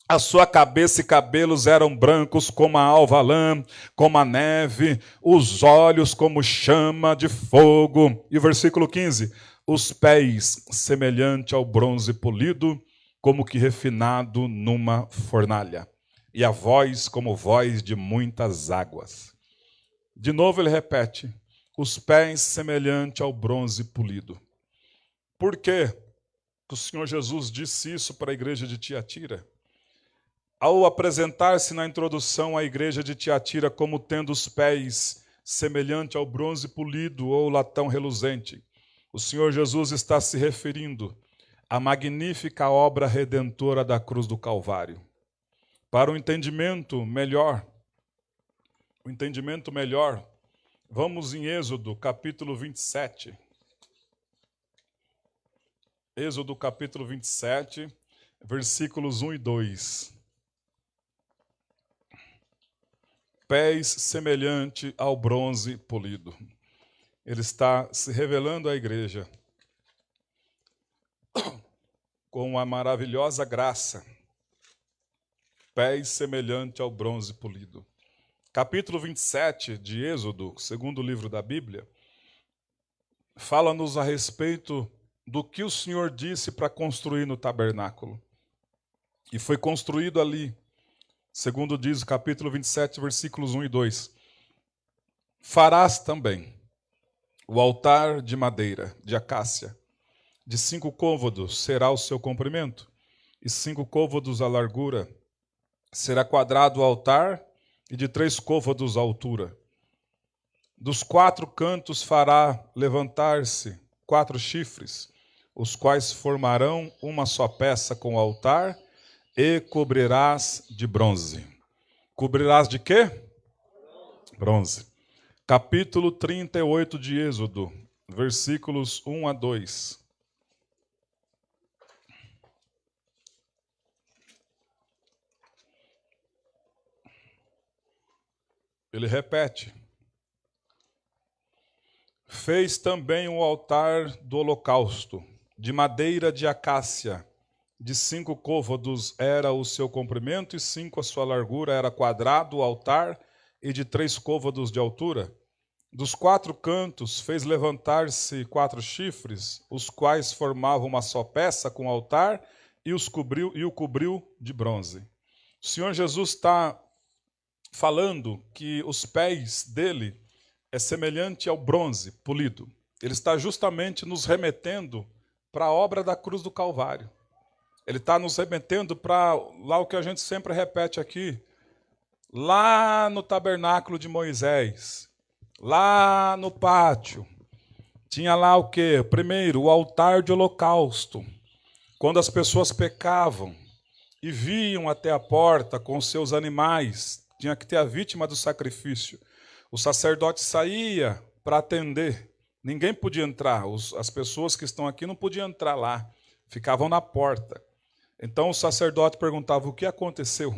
S1: A sua cabeça e cabelos eram brancos como a alva lã, como a neve, os olhos como chama de fogo. E o versículo 15, os pés semelhante ao bronze polido, como que refinado numa fornalha. E a voz como voz de muitas águas. De novo ele repete, os pés semelhante ao bronze polido. Por que o Senhor Jesus disse isso para a igreja de Tiatira? Ao apresentar-se na introdução à igreja de Tiatira como tendo os pés semelhante ao bronze polido ou latão reluzente, o Senhor Jesus está se referindo à magnífica obra redentora da cruz do Calvário. Para o entendimento melhor, vamos em Êxodo, capítulo 27. Êxodo, capítulo 27, versículos 1 e 2. Pés semelhante ao bronze polido. Ele está se revelando à igreja com uma maravilhosa graça. Pés semelhante ao bronze polido. Capítulo 27 de Êxodo, segundo livro da Bíblia, fala-nos a respeito do que o Senhor disse para construir no tabernáculo. E foi construído ali, segundo diz o capítulo 27, versículos 1 e 2. Farás também o altar de madeira, de acácia, de 5 côvados será o seu comprimento, e 5 côvados a largura. Será quadrado o altar e de 3 côvados a altura. Dos 4 cantos fará levantar-se 4 chifres, os quais formarão uma só peça com o altar, e cobrirás de bronze. Cobrirás de quê? Bronze. Capítulo 38 de Êxodo, versículos 1 a 2. Ele repete. Fez também o altar do holocausto, de madeira de acácia, de 5 côvados era o seu comprimento, e 5 a sua largura, era quadrado o altar, e de 3 côvados de altura. Dos 4 cantos fez levantar-se 4 chifres, os quais formavam uma só peça com o altar, e o cobriu de bronze. O Senhor Jesus está falando que os pés dele é semelhante ao bronze polido. Ele está justamente nos remetendo para a obra da cruz do Calvário. Ele está nos remetendo para lá o que a gente sempre repete aqui, lá no tabernáculo de Moisés, lá no pátio, tinha lá o quê? Primeiro, o altar de holocausto. Quando as pessoas pecavam e vinham até a porta com os seus animais, tinha que ter a vítima do sacrifício. O sacerdote saía para atender. Ninguém podia entrar. As pessoas que estão aqui não podiam entrar lá. Ficavam na porta. Então o sacerdote perguntava: o que aconteceu?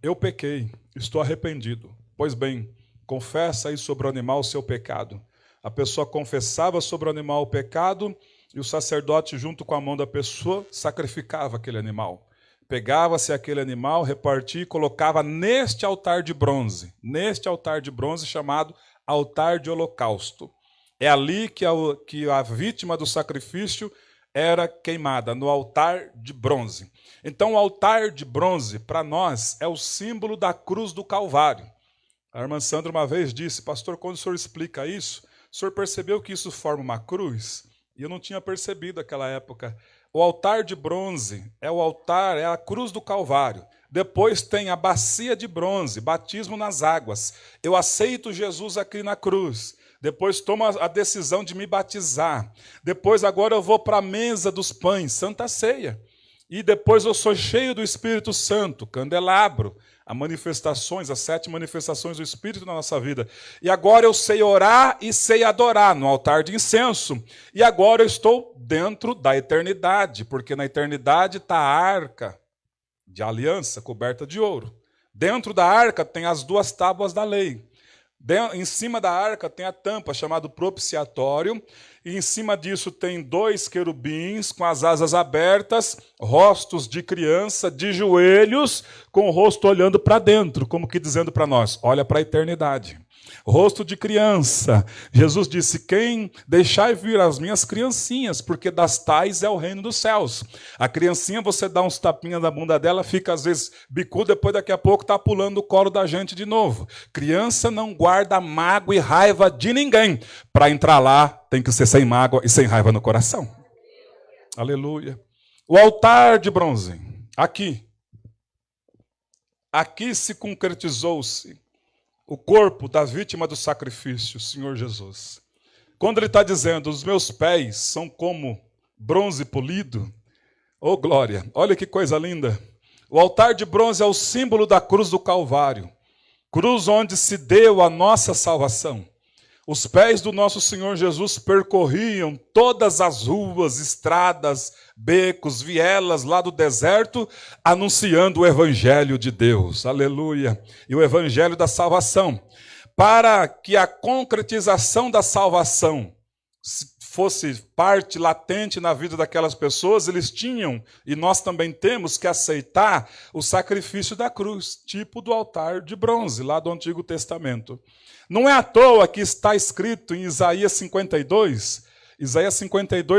S1: Eu pequei, estou arrependido. Pois bem, confessa aí sobre o animal o seu pecado. A pessoa confessava sobre o animal o pecado e o sacerdote, junto com a mão da pessoa, sacrificava aquele animal. Pegava-se aquele animal, repartia e colocava neste altar de bronze chamado altar de holocausto. É ali que a vítima do sacrifício era queimada, no altar de bronze. Então, o altar de bronze, para nós, é o símbolo da cruz do Calvário. A irmã Sandra uma vez disse: pastor, quando o senhor explica isso, o senhor percebeu que isso forma uma cruz? E eu não tinha percebido naquela época. O altar de bronze é o altar, é a cruz do Calvário. Depois tem a bacia de bronze, batismo nas águas. Eu aceito Jesus aqui na cruz. Depois tomo a decisão de me batizar. Depois agora eu vou para a mesa dos pães, Santa Ceia. E depois eu sou cheio do Espírito Santo, candelabro, as 7 manifestações do Espírito na nossa vida. E agora eu sei orar e sei adorar no altar de incenso. E agora eu estou dentro da eternidade, porque na eternidade está a arca de aliança coberta de ouro. Dentro da arca tem as 2 tábuas da lei. Em cima da arca tem a tampa, chamada propiciatório, e em cima disso tem 2 querubins com as asas abertas, rostos de criança, de joelhos, com o rosto olhando para dentro, como que dizendo para nós: olha para a eternidade. Rosto de criança. Jesus disse: quem deixai vir as minhas criancinhas, porque das tais é o reino dos céus. A criancinha, você dá uns tapinhas na bunda dela, fica às vezes bicuda, depois daqui a pouco está pulando o colo da gente de novo. Criança não guarda mágoa e raiva de ninguém. Para entrar lá, tem que ser sem mágoa e sem raiva no coração. Aleluia. O altar de bronze. Aqui se concretizou-se o corpo da vítima do sacrifício, o Senhor Jesus. Quando ele está dizendo: os meus pés são como bronze polido, oh glória, olha que coisa linda. O altar de bronze é o símbolo da cruz do Calvário, cruz onde se deu a nossa salvação. Os pés do nosso Senhor Jesus percorriam todas as ruas, estradas, becos, vielas lá do deserto, anunciando o Evangelho de Deus. Aleluia! E o Evangelho da salvação. Para que a concretização da salvação fosse parte latente na vida daquelas pessoas, eles tinham, e nós também temos, que aceitar o sacrifício da cruz, tipo do altar de bronze, lá do Antigo Testamento. Não é à toa que está escrito em Isaías 52,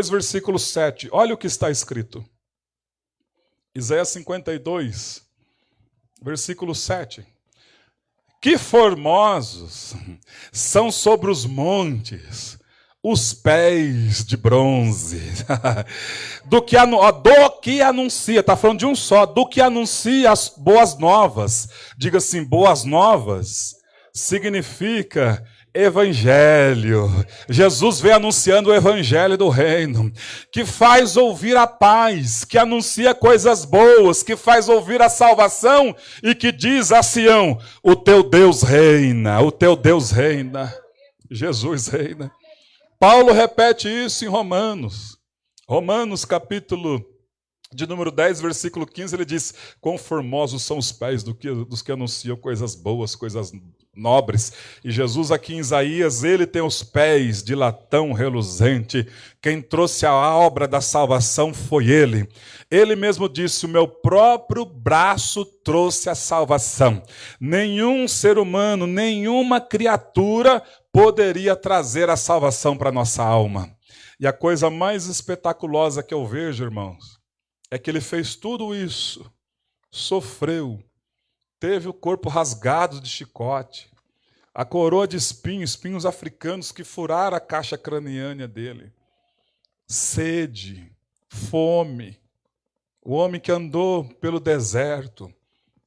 S1: versículo 7. Olha o que está escrito. Isaías 52, versículo 7. Que formosos são sobre os montes os pés de bronze, do que anuncia, está falando de um só, do que anuncia as boas novas. Diga assim: boas novas significa evangelho. Jesus vem anunciando o evangelho do reino, que faz ouvir a paz, que anuncia coisas boas, que faz ouvir a salvação e que diz a Sião: o teu Deus reina, o teu Deus reina. Jesus reina. Paulo repete isso em Romanos. Romanos, capítulo de número 10, versículo 15, ele diz: quão formosos são os pés dos que anunciam coisas boas, coisas nobres. E Jesus aqui em Isaías, ele tem os pés de latão reluzente. Quem trouxe a obra da salvação foi ele. Ele mesmo disse: o meu próprio braço trouxe a salvação. Nenhum ser humano, nenhuma criatura poderia trazer a salvação para a nossa alma. E a coisa mais espetaculosa que eu vejo, irmãos, é que ele fez tudo isso, sofreu, teve o corpo rasgado de chicote, a coroa de espinhos africanos que furaram a caixa craniana dele, sede, fome. O homem que andou pelo deserto.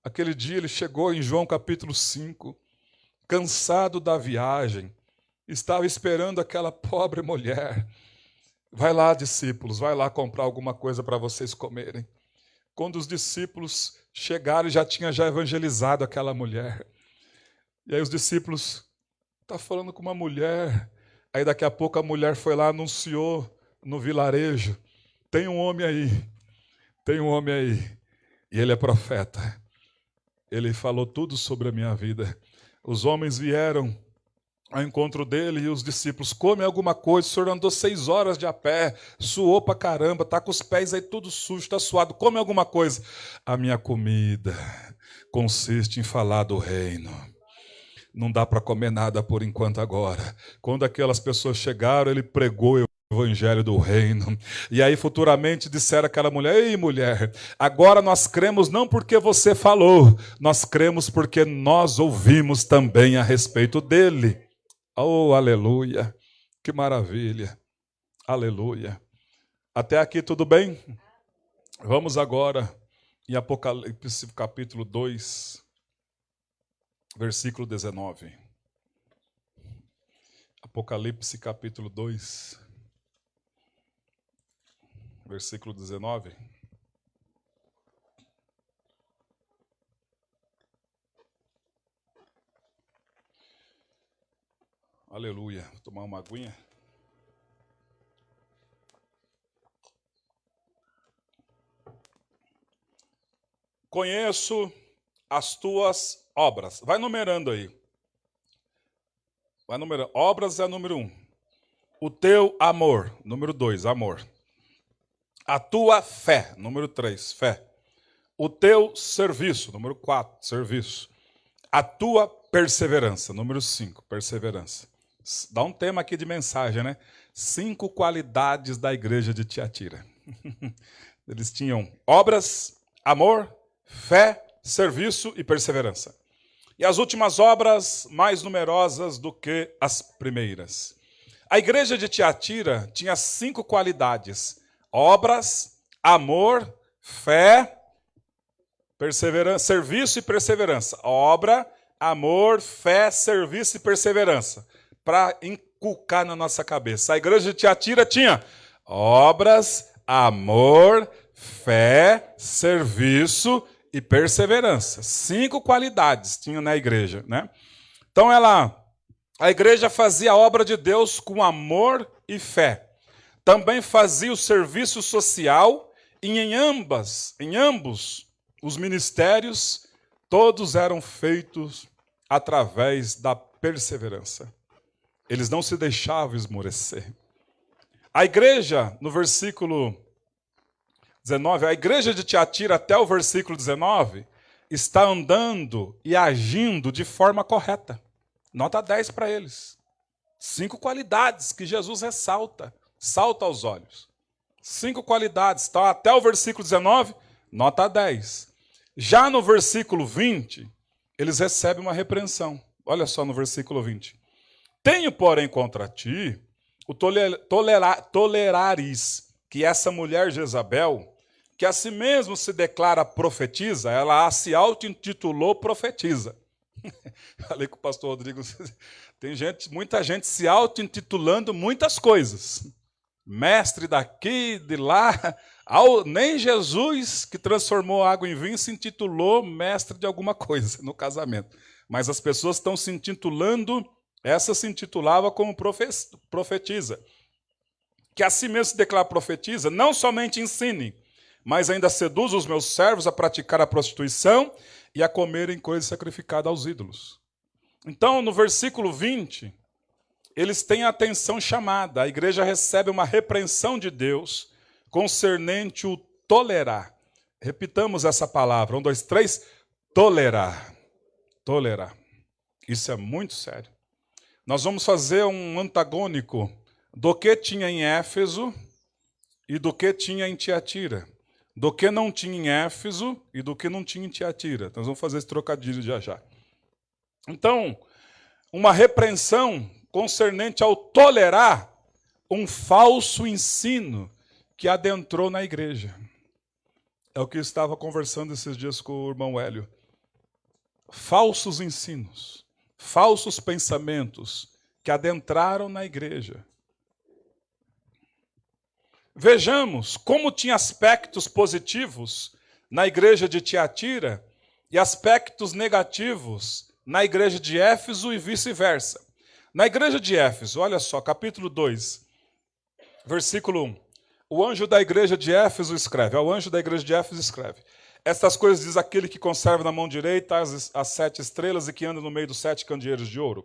S1: Aquele dia ele chegou em João capítulo 5, cansado da viagem, estava esperando aquela pobre mulher. Vai lá, discípulos, vai lá comprar alguma coisa para vocês comerem. Quando os discípulos chegaram, já tinha evangelizado aquela mulher. E aí os discípulos, está falando com uma mulher. Aí daqui a pouco a mulher foi lá, anunciou no vilarejo, tem um homem aí, e ele é profeta. Ele falou tudo sobre a minha vida. Os homens vieram ao encontro dele e os discípulos, come alguma coisa, o senhor andou 6 horas de a pé, suou pra caramba, está com os pés aí tudo sujo, está suado, come alguma coisa. A minha comida consiste em falar do reino. Não dá para comer nada por enquanto agora. Quando aquelas pessoas chegaram, ele pregou o evangelho do reino. E aí futuramente disseram àquela mulher, ei mulher, agora nós cremos não porque você falou, nós cremos porque nós ouvimos também a respeito dele. Oh, aleluia, que maravilha, aleluia. Até aqui tudo bem? Vamos agora em Apocalipse capítulo 2, versículo 19. Apocalipse capítulo 2, versículo 19. Aleluia. Vou tomar uma aguinha. Conheço as tuas obras. Vai numerando aí. Vai numerando. Obras é número 1. O teu amor. Número 2, amor. A tua fé. Número 3, fé. O teu serviço. Número 4, serviço. A tua perseverança. Número 5, perseverança. Dá um tema aqui de mensagem, né? 5 qualidades da igreja de Tiatira. Eles tinham obras, amor, fé, serviço e perseverança. E as últimas obras mais numerosas do que as primeiras. A igreja de Tiatira tinha 5 qualidades: obras, amor, fé, perseverança, serviço e perseverança. Obra, amor, fé, serviço e perseverança. Para inculcar na nossa cabeça. A igreja de Tiatira tinha obras, amor, fé, serviço e perseverança. 5 qualidades tinha na igreja, né? Então a igreja fazia a obra de Deus com amor e fé. Também fazia o serviço social e em ambos os ministérios, todos eram feitos através da perseverança. Eles não se deixavam esmorecer. A igreja, no versículo 19, a igreja de Tiatira, até o versículo 19, está andando e agindo de forma correta. Nota 10 para eles. 5 qualidades que Jesus ressalta, salta aos olhos. 5 qualidades. Então, até o versículo 19, nota 10. Já no versículo 20, eles recebem uma repreensão. Olha só no versículo 20. Tenho, porém, contra ti o tolerares que essa mulher Jezabel, que a si mesmo se declara profetiza, ela se auto-intitulou profetiza. Falei com o pastor Rodrigo, tem muita gente se auto-intitulando muitas coisas. Mestre daqui, de lá. Nem Jesus, que transformou água em vinho, se intitulou mestre de alguma coisa no casamento. Mas as pessoas estão se intitulando. Essa se intitulava como profetiza. Que a si mesmo se declara profetiza, não somente ensine, mas ainda seduz os meus servos a praticar a prostituição e a comerem coisas sacrificadas aos ídolos. Então, no versículo 20, eles têm a atenção chamada. A igreja recebe uma repreensão de Deus concernente o tolerar. Repitamos essa palavra. 1, 2, 3. Tolerar. Tolerar. Isso é muito sério. Nós vamos fazer um antagônico do que tinha em Éfeso e do que tinha em Tiatira. Do que não tinha em Éfeso e do que não tinha em Tiatira. Nós vamos fazer esse trocadilho já já. Então, uma repreensão concernente ao tolerar um falso ensino que adentrou na igreja. É o que eu estava conversando esses dias com o irmão Hélio. Falsos ensinos, falsos pensamentos que adentraram na igreja. Vejamos como tinha aspectos positivos na igreja de Tiatira e aspectos negativos na igreja de Éfeso e vice-versa. Na igreja de Éfeso, olha só, capítulo 2, versículo 1. O anjo da igreja de Éfeso escreve, o anjo da igreja de Éfeso escreve: estas coisas diz aquele que conserva na mão direita as 7 estrelas e que anda no meio dos 7 candeeiros de ouro.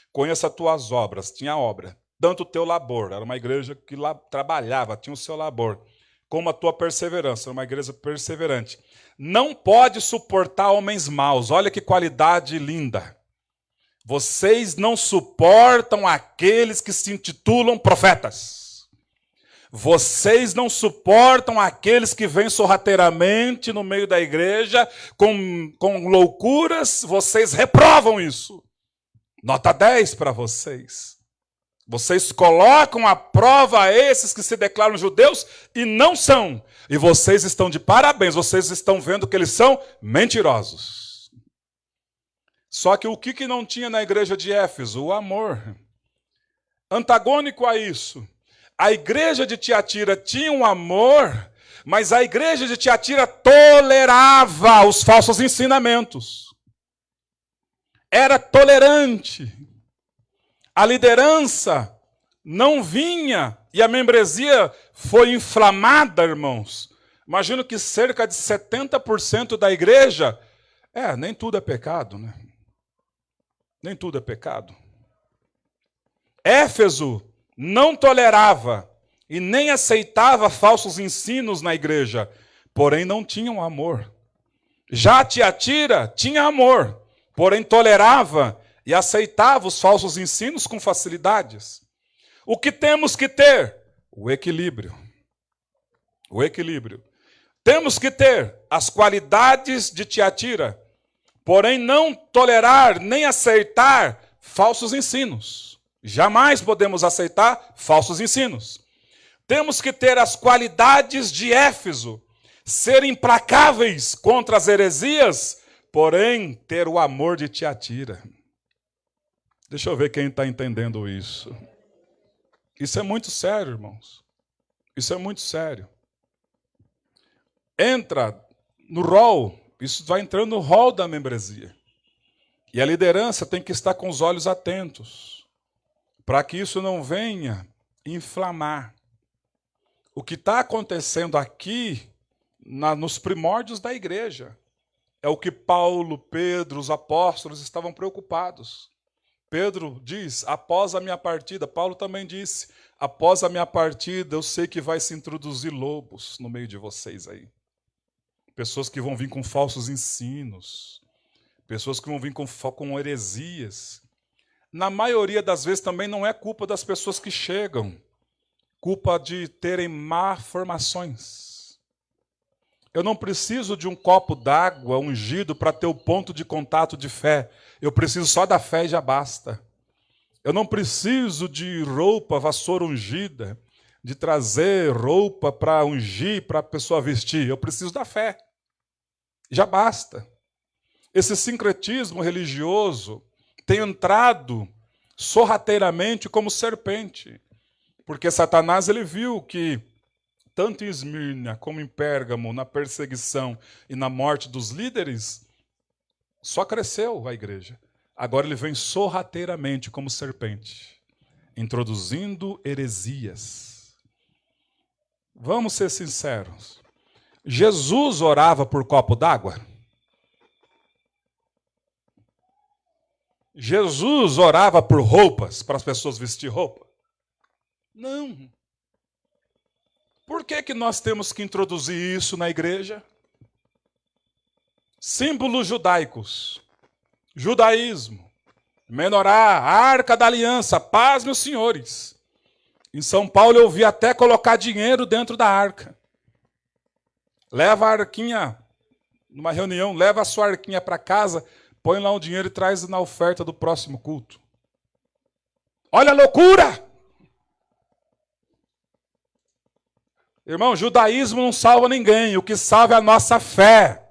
S1: Conheça as tuas obras, tinha obra, tanto o teu labor, era uma igreja que lá trabalhava, tinha o seu labor, como a tua perseverança, era uma igreja perseverante. Não pode suportar homens maus, olha que qualidade linda. Vocês não suportam aqueles que se intitulam profetas. Vocês não suportam aqueles que vêm sorrateiramente no meio da igreja com loucuras, vocês reprovam isso. Nota 10 para vocês. Vocês colocam à prova esses que se declaram judeus e não são. E vocês estão de parabéns, vocês estão vendo que eles são mentirosos. Só que o que não tinha na igreja de Éfeso? O amor. Antagônico a isso. A igreja de Tiatira tinha um amor, mas a igreja de Tiatira tolerava os falsos ensinamentos. Era tolerante. A liderança não vinha e a membresia foi inflamada, irmãos. Imagino que cerca de 70% da igreja, nem tudo é pecado, né? Nem tudo é pecado. Éfeso não tolerava e nem aceitava falsos ensinos na igreja, porém não tinham amor. Já Tiatira tinha amor, porém tolerava e aceitava os falsos ensinos com facilidades. O que temos que ter? O equilíbrio. O equilíbrio. Temos que ter as qualidades de Tiatira, porém não tolerar nem aceitar falsos ensinos. Jamais podemos aceitar falsos ensinos. Temos que ter as qualidades de Éfeso, ser implacáveis contra as heresias, porém ter o amor de Tiatira. Deixa eu ver quem está entendendo isso. Isso é muito sério, irmãos. Isso é muito sério. Entra no rol, isso vai entrando no rol da membresia. E a liderança tem que estar com os olhos atentos, para que isso não venha inflamar. O que está acontecendo aqui, nos primórdios da igreja, é o que Paulo, Pedro, os apóstolos estavam preocupados. Pedro diz, após a minha partida, Paulo também disse, após a minha partida, eu sei que vai se introduzir lobos no meio de vocês aí. Pessoas que vão vir com falsos ensinos, pessoas que vão vir com heresias. Na maioria das vezes também não é culpa das pessoas que chegam, culpa de terem má formações. Eu não preciso de um copo d'água ungido para ter o ponto de contato de fé. Eu preciso só da fé e já basta. Eu não preciso de roupa, vassoura ungida, de trazer roupa para ungir, para a pessoa vestir. Eu preciso da fé. Já basta. Esse sincretismo religioso tem entrado sorrateiramente como serpente. Porque Satanás ele viu que, tanto em Esmirna como em Pérgamo, na perseguição e na morte dos líderes, só cresceu a igreja. Agora ele vem sorrateiramente como serpente, introduzindo heresias. Vamos ser sinceros. Jesus orava por copo d'água? Jesus orava por roupas, para as pessoas vestir roupa? Não. Por que nós temos que introduzir isso na igreja? Símbolos judaicos, judaísmo, menorá, a arca da aliança, paz, meus senhores. Em São Paulo eu vi até colocar dinheiro dentro da arca. Leva a arquinha, numa reunião, leva a sua arquinha para casa, põe lá o dinheiro e traz na oferta do próximo culto. Olha a loucura! Irmão, judaísmo não salva ninguém. O que salva é a nossa fé.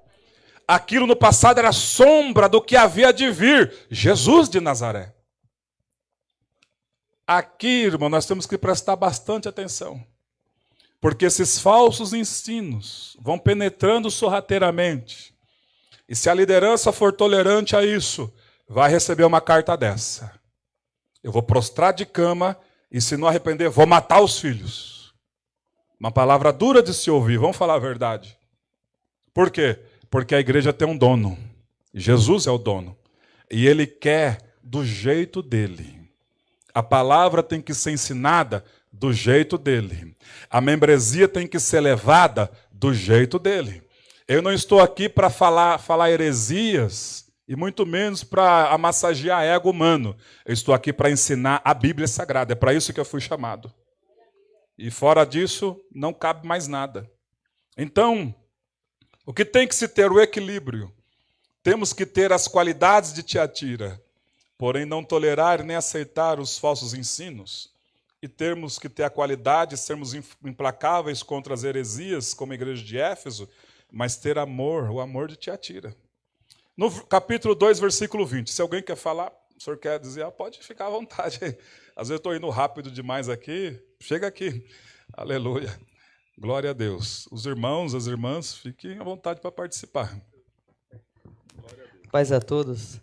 S1: Aquilo no passado era sombra do que havia de vir. Jesus de Nazaré. Aqui, irmão, nós temos que prestar bastante atenção. Porque esses falsos ensinos vão penetrando sorrateiramente. E se a liderança for tolerante a isso, vai receber uma carta dessa. Eu vou prostrar de cama e, se não arrepender, vou matar os filhos. Uma palavra dura de se ouvir, vamos falar a verdade. Por quê? Porque a igreja tem um dono. Jesus é o dono. E ele quer do jeito dele. A palavra tem que ser ensinada do jeito dele. A membresia tem que ser levada do jeito dele. Eu não estou aqui para falar heresias e muito menos para amassagear ego humano. Eu estou aqui para ensinar a Bíblia Sagrada. É para isso que eu fui chamado. E fora disso, não cabe mais nada. Então, o que tem que se ter? O equilíbrio. Temos que ter as qualidades de Tiatira, porém não tolerar nem aceitar os falsos ensinos. E temos que ter a qualidade, sermos implacáveis contra as heresias, como a igreja de Éfeso, mas ter amor, o amor de Tiatira. No capítulo 2, versículo 20. Se alguém quer falar, o senhor quer dizer, pode ficar à vontade. Às vezes eu estou indo rápido demais aqui, chega aqui. Aleluia. Glória a Deus. Os irmãos, as irmãs, fiquem à vontade para participar.
S3: Paz a todos.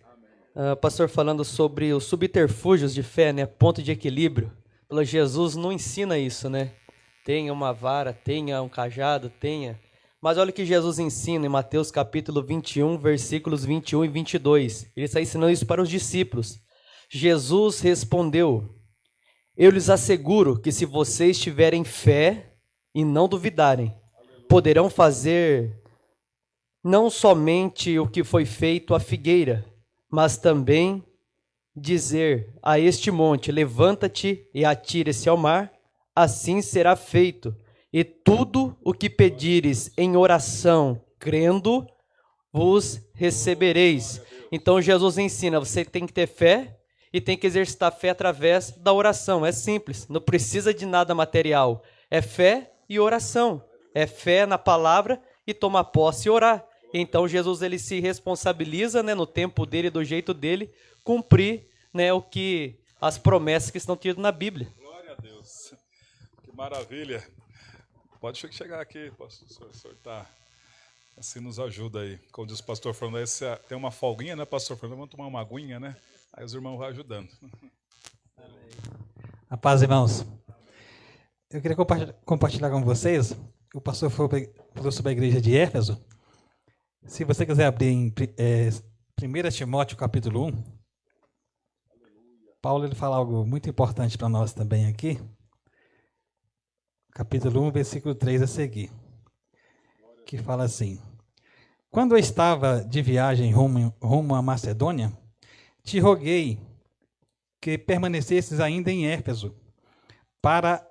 S3: Pastor, falando sobre os subterfúgios de fé, né? Ponto de equilíbrio. Jesus não ensina isso, né? Tenha uma vara, tenha um cajado, tenha. Mas olha o que Jesus ensina em Mateus capítulo 21, versículos 21 e 22. Ele está ensinando isso para os discípulos. Jesus respondeu: eu lhes asseguro que se vocês tiverem fé e não duvidarem, poderão fazer não somente o que foi feito à figueira, mas também dizer a este monte, levanta-te e atira-se ao mar, assim será feito. E tudo o que pedires em oração, crendo, vos recebereis. Então Jesus ensina, você tem que ter fé e tem que exercitar fé através da oração. É simples, não precisa de nada material. É fé e oração. É fé na palavra e tomar posse e orar. Então Jesus ele se responsabiliza, né, no tempo dele, do jeito dele, cumprir, né, as promessas que estão tidas na Bíblia.
S1: Glória a Deus. Que maravilha. Pode chegar aqui, pastor. O senhor está assim, nos ajuda aí. Como diz o pastor Fernando, tem uma folguinha, né, pastor Fernando? Vamos tomar uma aguinha, né? Aí os irmãos vão ajudando.
S4: A paz, irmãos. Eu queria compartilhar com vocês. O pastor falou sobre a igreja de Éfeso. Se você quiser abrir em 1 Timóteo capítulo 1, Paulo ele fala algo muito importante para nós também aqui. Capítulo 1, versículo 3 a seguir. Que fala assim: quando eu estava de viagem rumo à Macedônia, te roguei que permanecesses ainda em Éfeso, para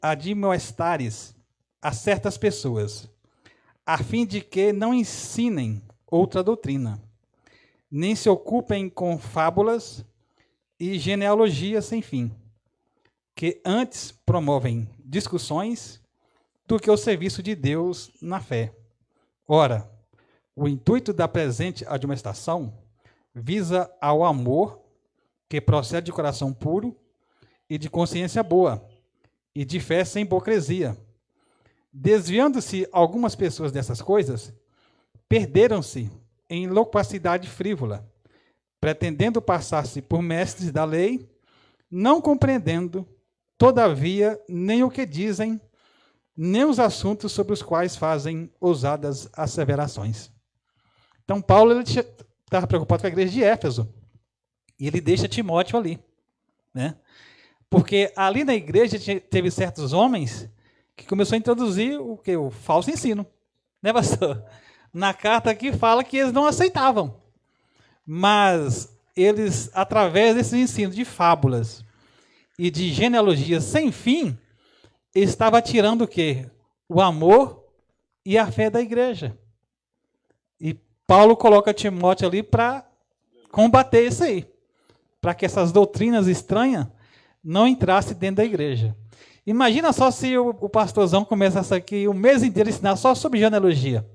S4: admoestares a certas pessoas, a fim de que não ensinem outra doutrina, nem se ocupem com fábulas e genealogias sem fim, que antes promovem discussões do que o serviço de Deus na fé. Ora, o intuito da presente admoestação visa ao amor que procede de coração puro e de consciência boa, e de fé sem hipocrisia. Desviando-se algumas pessoas dessas coisas, perderam-se em loquacidade frívola, pretendendo passar-se por mestres da lei, não compreendendo, todavia, nem o que dizem, nem os assuntos sobre os quais fazem ousadas asseverações. Então, Paulo estava preocupado com a igreja de Éfeso, e ele deixa Timóteo ali, né? Porque ali na igreja teve certos homens que começou a introduzir o falso ensino, né, pastor? Na carta aqui fala que eles não aceitavam, mas eles, através desse ensino de fábulas e de genealogias sem fim, estavam tirando o quê? O amor e a fé da igreja. E Paulo coloca Timóteo ali para combater isso aí, para que essas doutrinas estranhas não entrassem dentro da igreja. Imagina só se o pastorzão começasse aqui o mês inteiro a ensinar só sobre genealogia.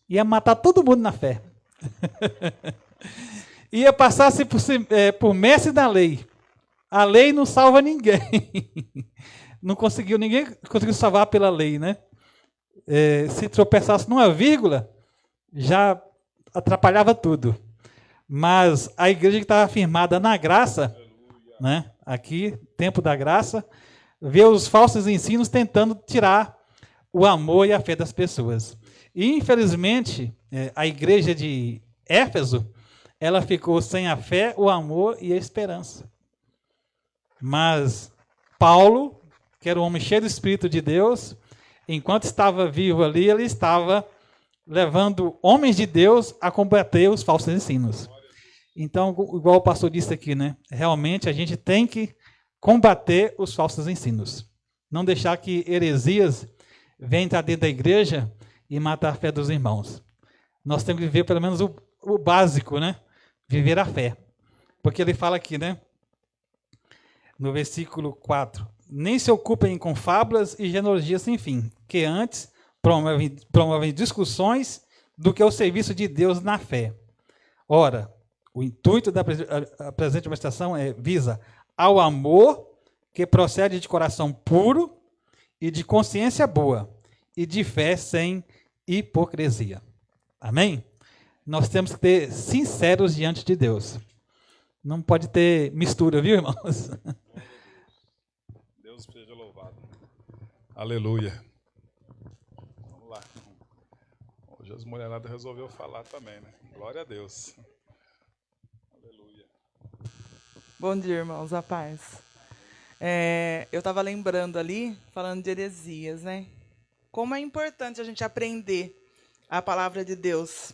S4: Ia matar todo mundo na fé. Ia passar-se por mestre da lei. A lei não salva ninguém. Ninguém conseguiu salvar pela lei, né? Se tropeçasse numa vírgula, já atrapalhava tudo. Mas a igreja que estava firmada na graça, né? Aqui, tempo da graça, vê os falsos ensinos tentando tirar o amor e a fé das pessoas. E, infelizmente, a igreja de Éfeso, ela ficou sem a fé, o amor e a esperança. Mas Paulo, que era um homem cheio do Espírito de Deus, enquanto estava vivo ali, ele estava levando homens de Deus a combater os falsos ensinos. Então, igual o pastor disse aqui, né? Realmente a gente tem que combater os falsos ensinos. Não deixar que heresias venham entrar dentro da igreja e matar a fé dos irmãos. Nós temos que viver pelo menos o básico, né? Viver a fé. Porque ele fala aqui, né? No versículo 4. Nem se ocupem com fábulas e genealogias sem fim, que antes promovem discussões do que o serviço de Deus na fé. Ora, o intuito da presente meditação visa ao amor que procede de coração puro e de consciência boa e de fé sem hipocrisia. Amém? Nós temos que ser sinceros diante de Deus. Não pode ter mistura, viu, irmãos?
S1: Deus seja louvado. Aleluia. Vamos lá. Hoje as mulheradas resolveu falar também, né? Glória a Deus. Aleluia.
S5: Bom dia, irmãos, a paz. Eu estava lembrando ali, falando de heresias, né? Como é importante a gente aprender a palavra de Deus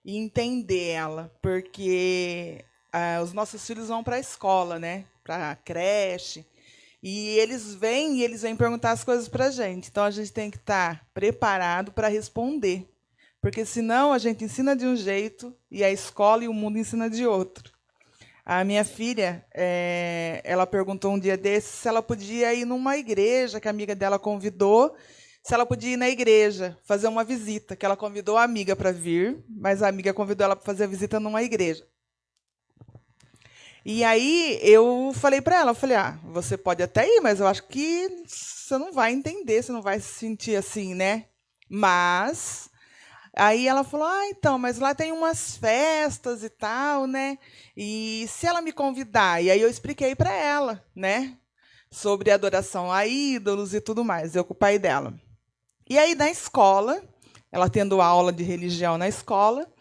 S5: e entender ela, porque os nossos filhos vão para a escola, né? Para a creche, e eles vêm perguntar as coisas para a gente. Então, a gente tem que estar preparado para responder, porque senão a gente ensina de um jeito e a escola e o mundo ensina de outro. A minha filha, ela perguntou um dia desses se ela podia ir numa igreja que a amiga dela convidou, se ela podia ir na igreja fazer uma visita, que ela convidou a amiga para vir, mas a amiga convidou ela para fazer a visita numa igreja. E aí eu falei para ela, você pode até ir, mas eu acho que você não vai entender, você não vai se sentir assim, né? Mas aí ela falou, então, mas lá tem umas festas e tal, né? E se ela me convidar? E aí eu expliquei para ela, né? Sobre adoração a ídolos e tudo mais, eu com o pai dela. E aí, na escola, ela tendo aula de religião na escola,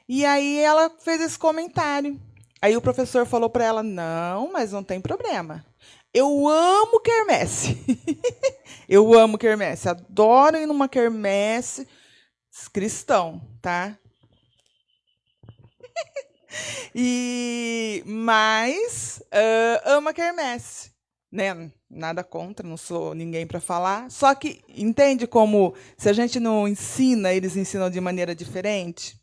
S5: e aí ela fez esse comentário. Aí o professor falou para ela, não, mas não tem problema. Eu amo quermesse. Eu amo quermesse, adoro ir numa quermesse cristão, tá? Mas ama quermesse, né? Nada contra, não sou ninguém para falar. Só que entende como, se a gente não ensina, eles ensinam de maneira diferente?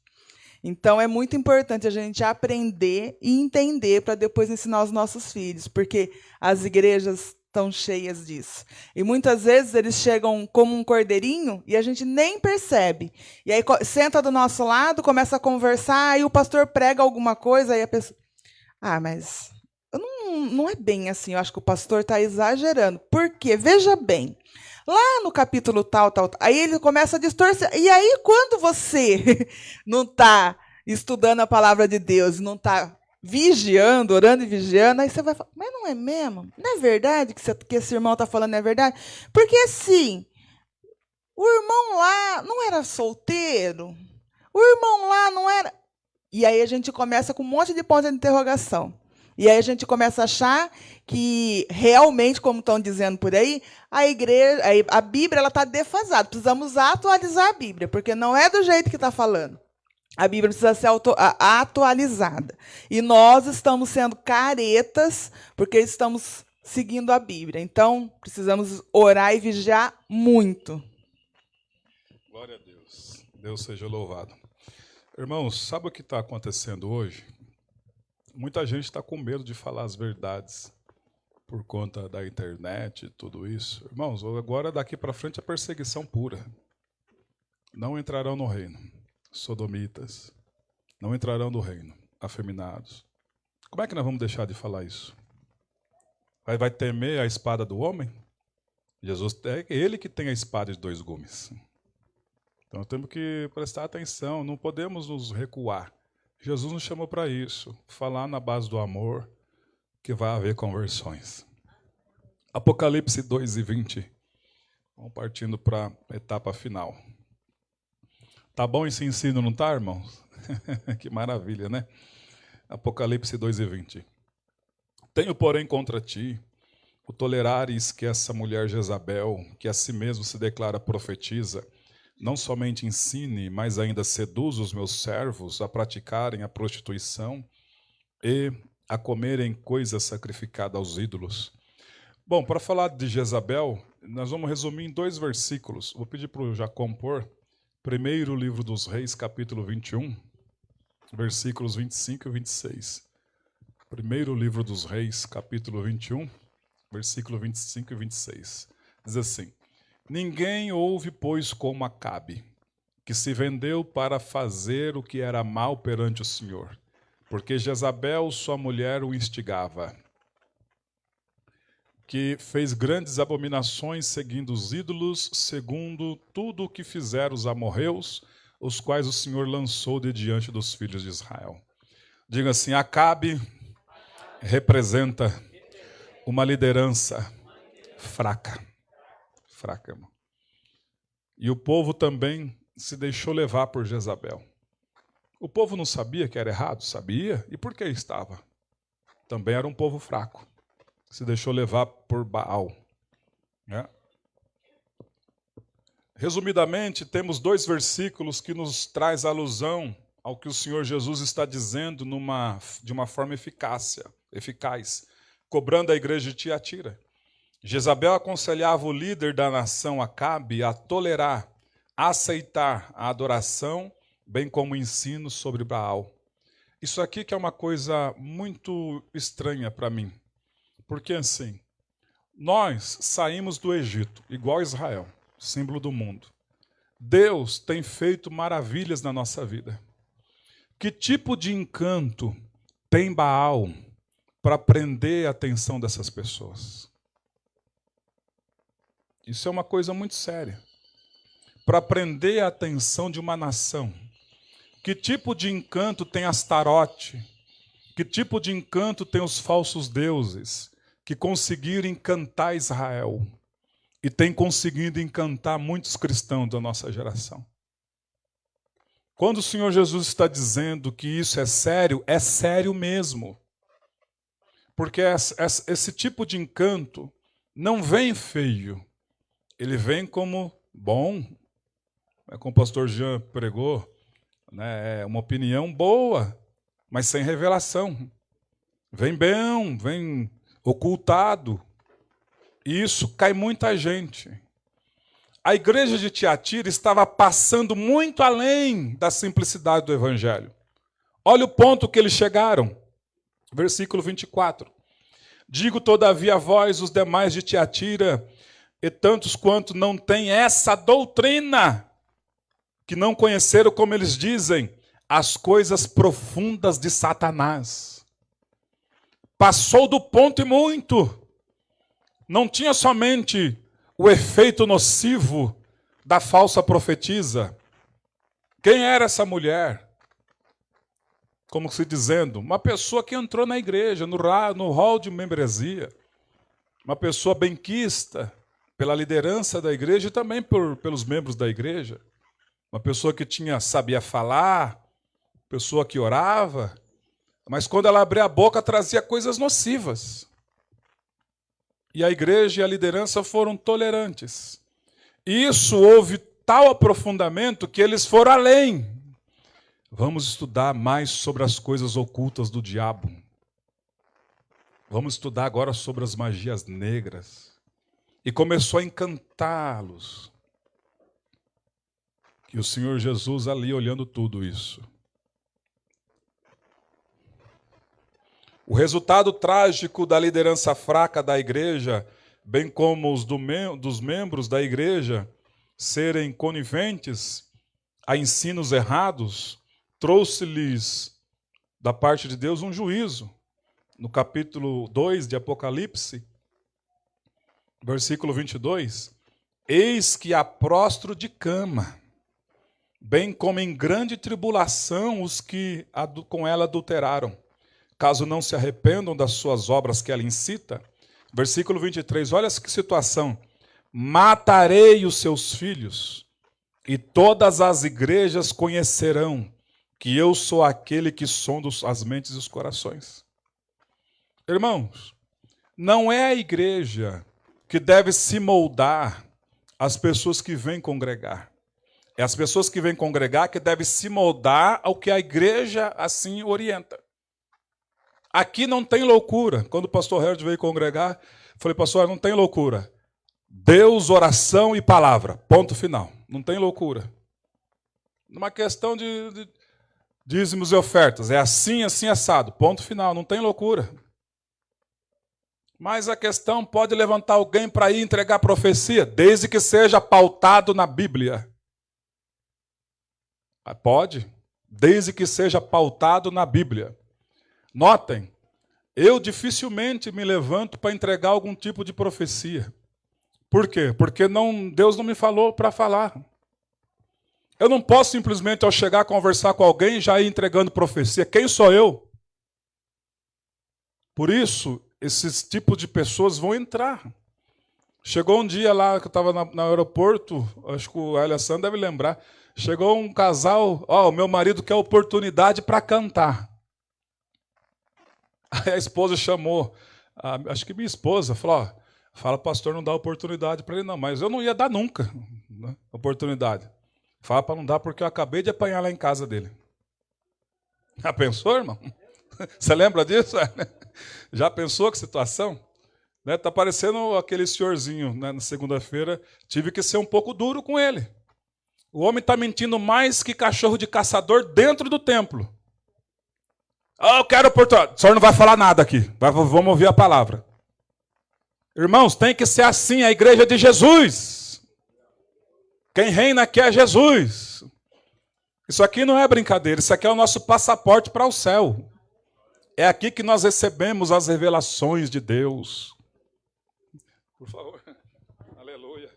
S5: Então, é muito importante a gente aprender e entender para depois ensinar os nossos filhos, porque as igrejas estão cheias disso. E muitas vezes eles chegam como um cordeirinho e a gente nem percebe. E aí senta do nosso lado, começa a conversar, aí o pastor prega alguma coisa, aí a pessoa... mas não é bem assim, eu acho que o pastor está exagerando. Por quê? Veja bem, lá no capítulo tal, aí ele começa a distorcer. E aí, quando você não está estudando a palavra de Deus, não está vigiando, orando e vigiando, aí você vai falar, mas não é mesmo? Não é verdade que esse irmão está falando, não é verdade? Porque, assim, o irmão lá não era solteiro? O irmão lá não era... E aí a gente começa com um monte de pontos de interrogação. E aí a gente começa a achar que realmente, como estão dizendo por aí, a Bíblia está defasada. Precisamos atualizar a Bíblia, porque não é do jeito que está falando. A Bíblia precisa ser atualizada. E nós estamos sendo caretas, porque estamos seguindo a Bíblia. Então, precisamos orar e vigiar muito.
S1: Glória a Deus. Deus seja louvado. Irmãos, sabe o que está acontecendo hoje? Muita gente está com medo de falar as verdades, por conta da internet e tudo isso. Irmãos, agora daqui para frente é perseguição pura. Não entrarão no reino. Sodomitas. Não entrarão no reino. Afeminados. Como é que nós vamos deixar de falar isso? Vai temer a espada do homem? Jesus é ele que tem a espada de 2 gumes. Então temos que prestar atenção, não podemos nos recuar. Jesus nos chamou para isso, falar na base do amor, que vai haver conversões. Apocalipse 2:20. Vamos partindo para a etapa final. Tá bom esse ensino, não tá, irmãos? Que maravilha, né? Apocalipse 2:20. Tenho, porém, contra ti o tolerares que essa mulher Jezabel, que a si mesmo se declara profetisa, não somente ensine, mas ainda seduz os meus servos a praticarem a prostituição e a comerem coisas sacrificadas aos ídolos. Bom, para falar de Jezabel, nós vamos resumir em 2 versículos. Vou pedir para o Jacom pôr. Primeiro livro dos Reis, capítulo 21, versículos 25 e 26. Primeiro livro dos Reis, capítulo 21, versículo 25 e 26. Diz assim: Ninguém houve, pois, como Acabe, que se vendeu para fazer o que era mal perante o Senhor, porque Jezabel, sua mulher, o instigava, que fez grandes abominações seguindo os ídolos, segundo tudo o que fizeram os amorreus, os quais o Senhor lançou de diante dos filhos de Israel. Diga assim: Acabe representa uma liderança fraca. Fraca, irmão. E o povo também se deixou levar por Jezabel. O povo não sabia que era errado? Sabia. E por que estava? Também era um povo fraco. Se deixou levar por Baal. Né? Resumidamente, temos 2 versículos que nos traz alusão ao que o Senhor Jesus está dizendo de uma forma eficaz, cobrando a igreja de Tiatira. Jezabel aconselhava o líder da nação Acabe a tolerar, a aceitar a adoração, bem como o ensino sobre Baal. Isso aqui que é uma coisa muito estranha para mim. Porque assim, nós saímos do Egito, igual Israel, símbolo do mundo. Deus tem feito maravilhas na nossa vida. Que tipo de encanto tem Baal para prender a atenção dessas pessoas? Isso é uma coisa muito séria. Para prender a atenção de uma nação. Que tipo de encanto tem Astarote? Que tipo de encanto tem os falsos deuses que conseguiram encantar Israel e tem conseguido encantar muitos cristãos da nossa geração? Quando o Senhor Jesus está dizendo que isso é sério mesmo. Porque esse tipo de encanto não vem feio. Ele vem como bom, como o pastor Jean pregou, né, é uma opinião boa, mas sem revelação. Vem bem, vem ocultado. E isso cai muita gente. A igreja de Tiatira estava passando muito além da simplicidade do evangelho. Olha o ponto que eles chegaram. Versículo 24. Digo, todavia, a vós, os demais de Tiatira, e tantos quanto não têm essa doutrina, que não conheceram, como eles dizem, as coisas profundas de Satanás. Passou do ponto e muito. Não tinha somente o efeito nocivo da falsa profetisa. Quem era essa mulher? Como se dizendo, uma pessoa que entrou na igreja, no hall de membresia. Uma pessoa benquista pela liderança da igreja e também pelos membros da igreja. Uma pessoa que sabia falar, pessoa que orava, mas quando ela abria a boca trazia coisas nocivas. E a igreja e a liderança foram tolerantes. E isso houve tal aprofundamento que eles foram além. Vamos estudar mais sobre as coisas ocultas do diabo. Vamos estudar agora sobre as magias negras. E começou a encantá-los. E o Senhor Jesus ali olhando tudo isso. O resultado trágico da liderança fraca da igreja, bem como os dos membros da igreja serem coniventes a ensinos errados, trouxe-lhes, da parte de Deus, um juízo. No capítulo 2 de Apocalipse, versículo 22, eis que há prostro de cama, bem como em grande tribulação os que com ela adulteraram, caso não se arrependam das suas obras que ela incita. Versículo 23, olha que situação. Matarei os seus filhos, e todas as igrejas conhecerão que eu sou aquele que sonda as mentes e os corações. Irmãos, não é a igreja que deve se moldar às pessoas que vêm congregar. É as pessoas que vêm congregar que devem se moldar ao que a igreja assim orienta. Aqui não tem loucura. Quando o pastor Harold veio congregar, eu falei, pastor, não tem loucura. Deus, oração e palavra. Ponto final. Não tem loucura. Numa questão de dízimos e ofertas. É assim, assim, assado. Ponto final. Não tem loucura. Mas a questão pode levantar alguém para ir entregar profecia, desde que seja pautado na Bíblia. Pode, desde que seja pautado na Bíblia. Notem, eu dificilmente me levanto para entregar algum tipo de profecia. Por quê? Porque Deus não me falou para falar. Eu não posso simplesmente, ao chegar a conversar com alguém, já ir entregando profecia. Quem sou eu? Por isso, esses tipos de pessoas vão entrar. Chegou um dia lá, que eu estava no aeroporto, acho que o Alessandro deve lembrar, chegou um casal, o meu marido quer oportunidade para cantar. Aí a esposa chamou, acho que minha esposa, falou, fala, pastor, não dá oportunidade para ele não, mas eu não ia dar nunca, né, oportunidade. Fala para não dar porque eu acabei de apanhar lá em casa dele. Já pensou, irmão? Você lembra disso? Já pensou que situação? Está parecendo aquele senhorzinho, né, na segunda-feira, tive que ser um pouco duro com ele. O homem está mentindo mais que cachorro de caçador dentro do templo. Eu quero oportunidade. O senhor não vai falar nada aqui. Vamos ouvir a palavra. Irmãos, tem que ser assim, a igreja de Jesus. Quem reina aqui é Jesus. Isso aqui não é brincadeira, isso aqui é o nosso passaporte para o céu. É aqui que nós recebemos as revelações de Deus. Por favor. Aleluia.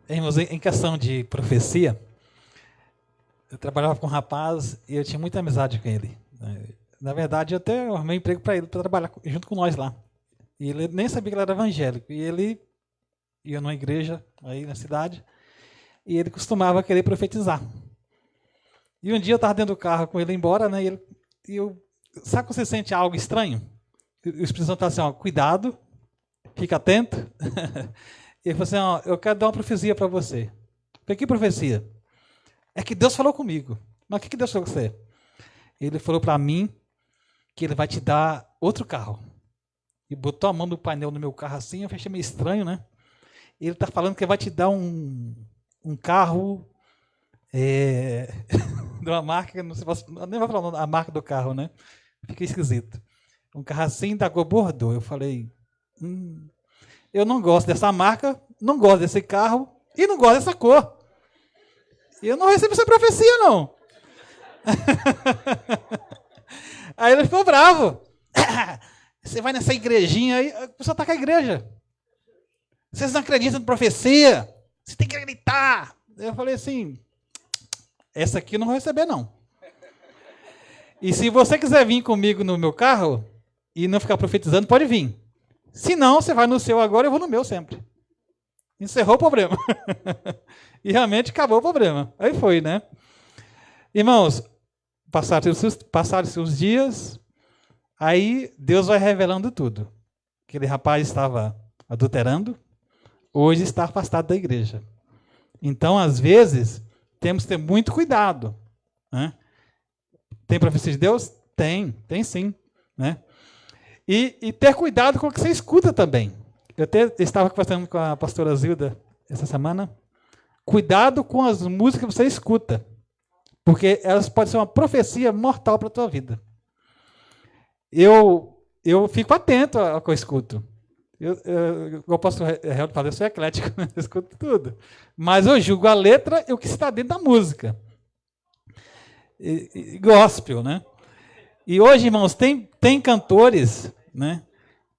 S4: Irmãos, em questão de profecia, eu trabalhava com um rapaz e eu tinha muita amizade com ele. Na verdade, eu até arrumei um emprego para ele, para trabalhar junto com nós lá. E ele nem sabia que ele era evangélico. E ele ia numa igreja aí na cidade e ele costumava querer profetizar. E um dia eu estava dentro do carro com ele embora, né? Sabe quando você sente algo estranho? O Espírito Santo está assim, cuidado, fica atento. E ele falou assim, eu quero dar uma profecia para você. Eu falei, que profecia? É que Deus falou comigo. Mas o que Deus falou com você? Ele falou para mim que ele vai te dar outro carro. E botou a mão no painel do meu carro assim, eu achei meio estranho, né? Ele está falando que ele vai te dar um carro de uma marca, não sei, nem vou falar a marca do carro, né? Fica esquisito. Um carro assim da cor Bordeaux. Eu falei, eu não gosto dessa marca, não gosto desse carro e não gosto dessa cor. E eu não recebo essa profecia, não. Aí ele ficou bravo. Você vai nessa igrejinha aí, a pessoa está com a igreja. Vocês não acreditam em profecia? Você tem que acreditar. Eu falei assim, essa aqui eu não vou receber, não. E se você quiser vir comigo no meu carro e não ficar profetizando, pode vir. Se não, você vai no seu agora, eu vou no meu sempre. Encerrou o problema. E realmente acabou o problema. Aí foi, né? Irmãos, passaram-se os dias, aí Deus vai revelando tudo. Aquele rapaz estava adulterando, hoje está afastado da igreja. Então, às vezes, temos que ter muito cuidado. Né? Tem profecia de Deus? Tem sim. Né? E ter cuidado com o que você escuta também. Eu até estava conversando com a pastora Zilda essa semana. Cuidado com as músicas que você escuta. porque elas podem ser uma profecia mortal para a tua vida. Eu fico atento ao que eu escuto. Eu posso falar, eu sou eclético, eu escuto tudo. Mas eu julgo a letra e o que está dentro da música. E gospel, né? E hoje, irmãos, tem cantores, né,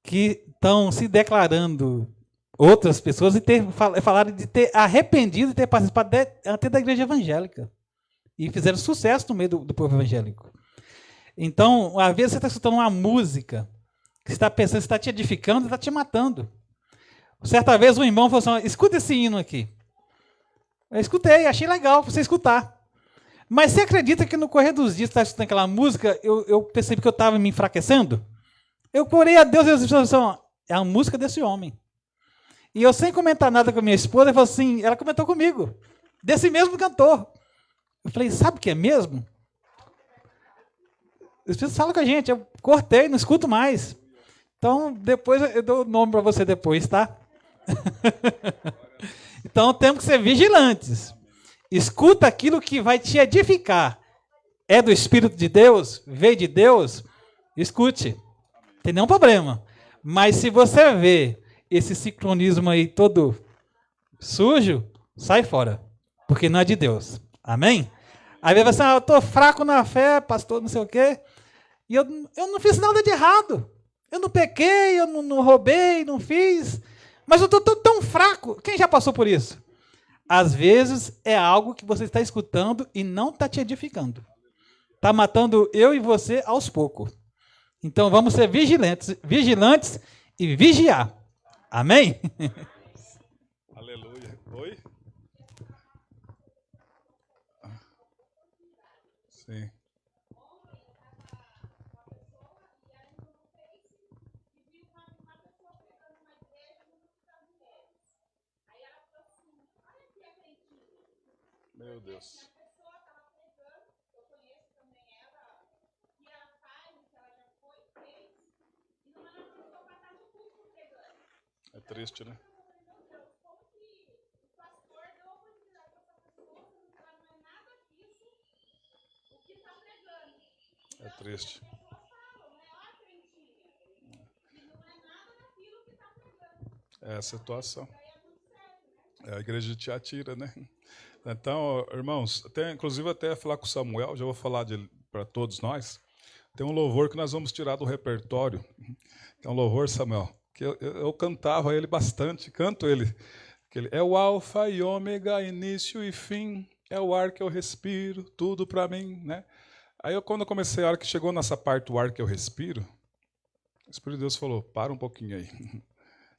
S4: que estão se declarando outras pessoas e falaram de ter arrependido de ter participado até da igreja evangélica. E fizeram sucesso no meio do povo evangélico. Então, às vezes você está escutando uma música que você está pensando, está te edificando, está te matando. Certa vez um irmão falou assim, escuta esse hino aqui. Eu escutei, achei legal para você escutar. Mas você acredita que no correr dos dias, você está escutando aquela música, eu percebi que eu estava me enfraquecendo? Eu orei a Deus e eu disse assim, é a música desse homem. E eu, sem comentar nada com a minha esposa, ela falou assim, ela comentou comigo, desse mesmo cantor. Eu falei, sabe o que é mesmo? O Espírito fala com a gente, eu cortei, não escuto mais. Então, depois eu dou o nome para você depois, tá? Então, temos que ser vigilantes. Escuta aquilo que vai te edificar. É do Espírito de Deus? Veio de Deus? Escute. Não tem nenhum problema. Mas se você vê esse sincronismo aí todo sujo, sai fora. Porque não é de Deus. Amém? Aí vai assim, eu estou fraco na fé, pastor, não sei o quê. E eu não fiz nada de errado. Eu não pequei, eu não roubei, não fiz. Mas eu estou tão fraco. Quem já passou por isso? Às vezes é algo que você está escutando e não está te edificando. Está matando eu e você aos poucos. Então vamos ser vigilantes e vigiar. Amém?
S1: Aleluia. Oi? Sim. Meu Deus. É triste, né? É triste. É a situação. É a igreja de Tiatira, né? Então, irmãos, inclusive até falar com o Samuel, já vou falar para todos nós. Tem um louvor que nós vamos tirar do repertório. É um louvor, Samuel, que eu cantava ele bastante, canto ele. É o alfa e ômega, início e fim, é o ar que eu respiro, tudo para mim, né? Aí quando eu comecei, a hora que chegou nessa parte do ar que eu respiro, o Espírito de Deus falou, para um pouquinho aí.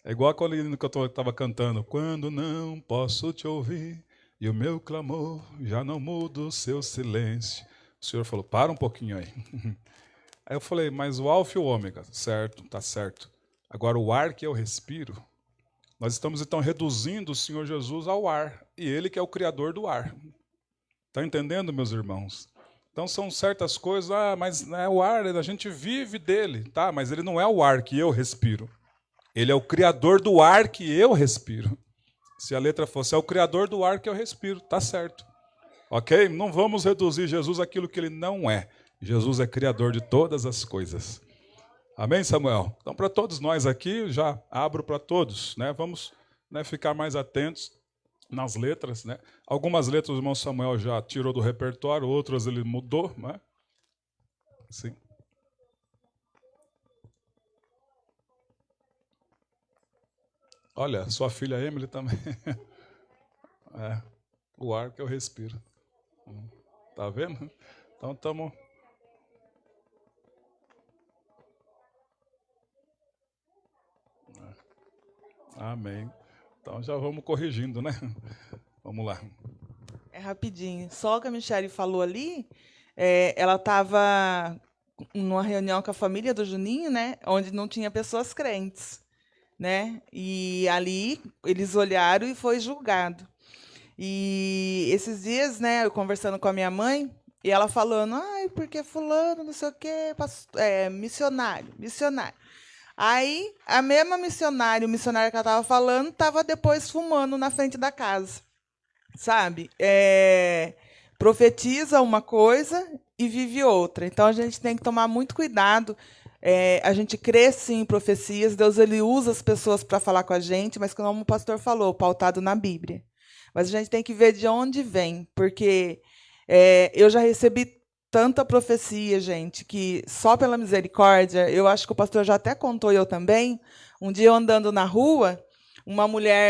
S1: É igual quando eu estava cantando, quando não posso te ouvir, e o meu clamor já não muda o seu silêncio. O Senhor falou, para um pouquinho aí. Aí eu falei, mas o alfa e o ômega, certo, tá certo. Agora o ar que eu respiro, nós estamos então reduzindo o Senhor Jesus ao ar, e Ele que é o criador do ar. Está entendendo, meus irmãos? Então são certas coisas, mas é o ar, a gente vive dele, tá? Mas ele não é o ar que eu respiro. Ele é o criador do ar que eu respiro. Se a letra fosse, é o criador do ar que eu respiro, tá certo. Ok? Não vamos reduzir Jesus àquilo que ele não é. Jesus é criador de todas as coisas. Amém, Samuel? Então, para todos nós aqui, já abro para todos, né? Vamos, né, ficar mais atentos nas letras, né? Algumas letras o irmão Samuel já tirou do repertório, outras ele mudou, né? Sim. Olha, sua filha Emily também. É, o ar que eu respiro. Tá vendo? Então estamos... Amém. Então já vamos corrigindo, né? Vamos lá.
S5: É rapidinho. Só o que a Michele falou ali, ela estava numa reunião com a família do Juninho, né? Onde não tinha pessoas crentes, né? E ali eles olharam e foi julgado. E esses dias, né, eu conversando com a minha mãe, e ela falando, ai, porque fulano, não sei o quê, missionário. Aí, a mesma missionária, o missionário que ela estava falando, estava depois fumando na frente da casa, sabe? profetiza uma coisa e vive outra. Então a gente tem que tomar muito cuidado. A gente crê sim em profecias, Deus ele usa as pessoas para falar com a gente, mas como o pastor falou, pautado na Bíblia. Mas a gente tem que ver de onde vem, porque eu já recebi tanta profecia, gente, que só pela misericórdia, eu acho que o pastor já até contou, eu também. Um dia eu andando na rua,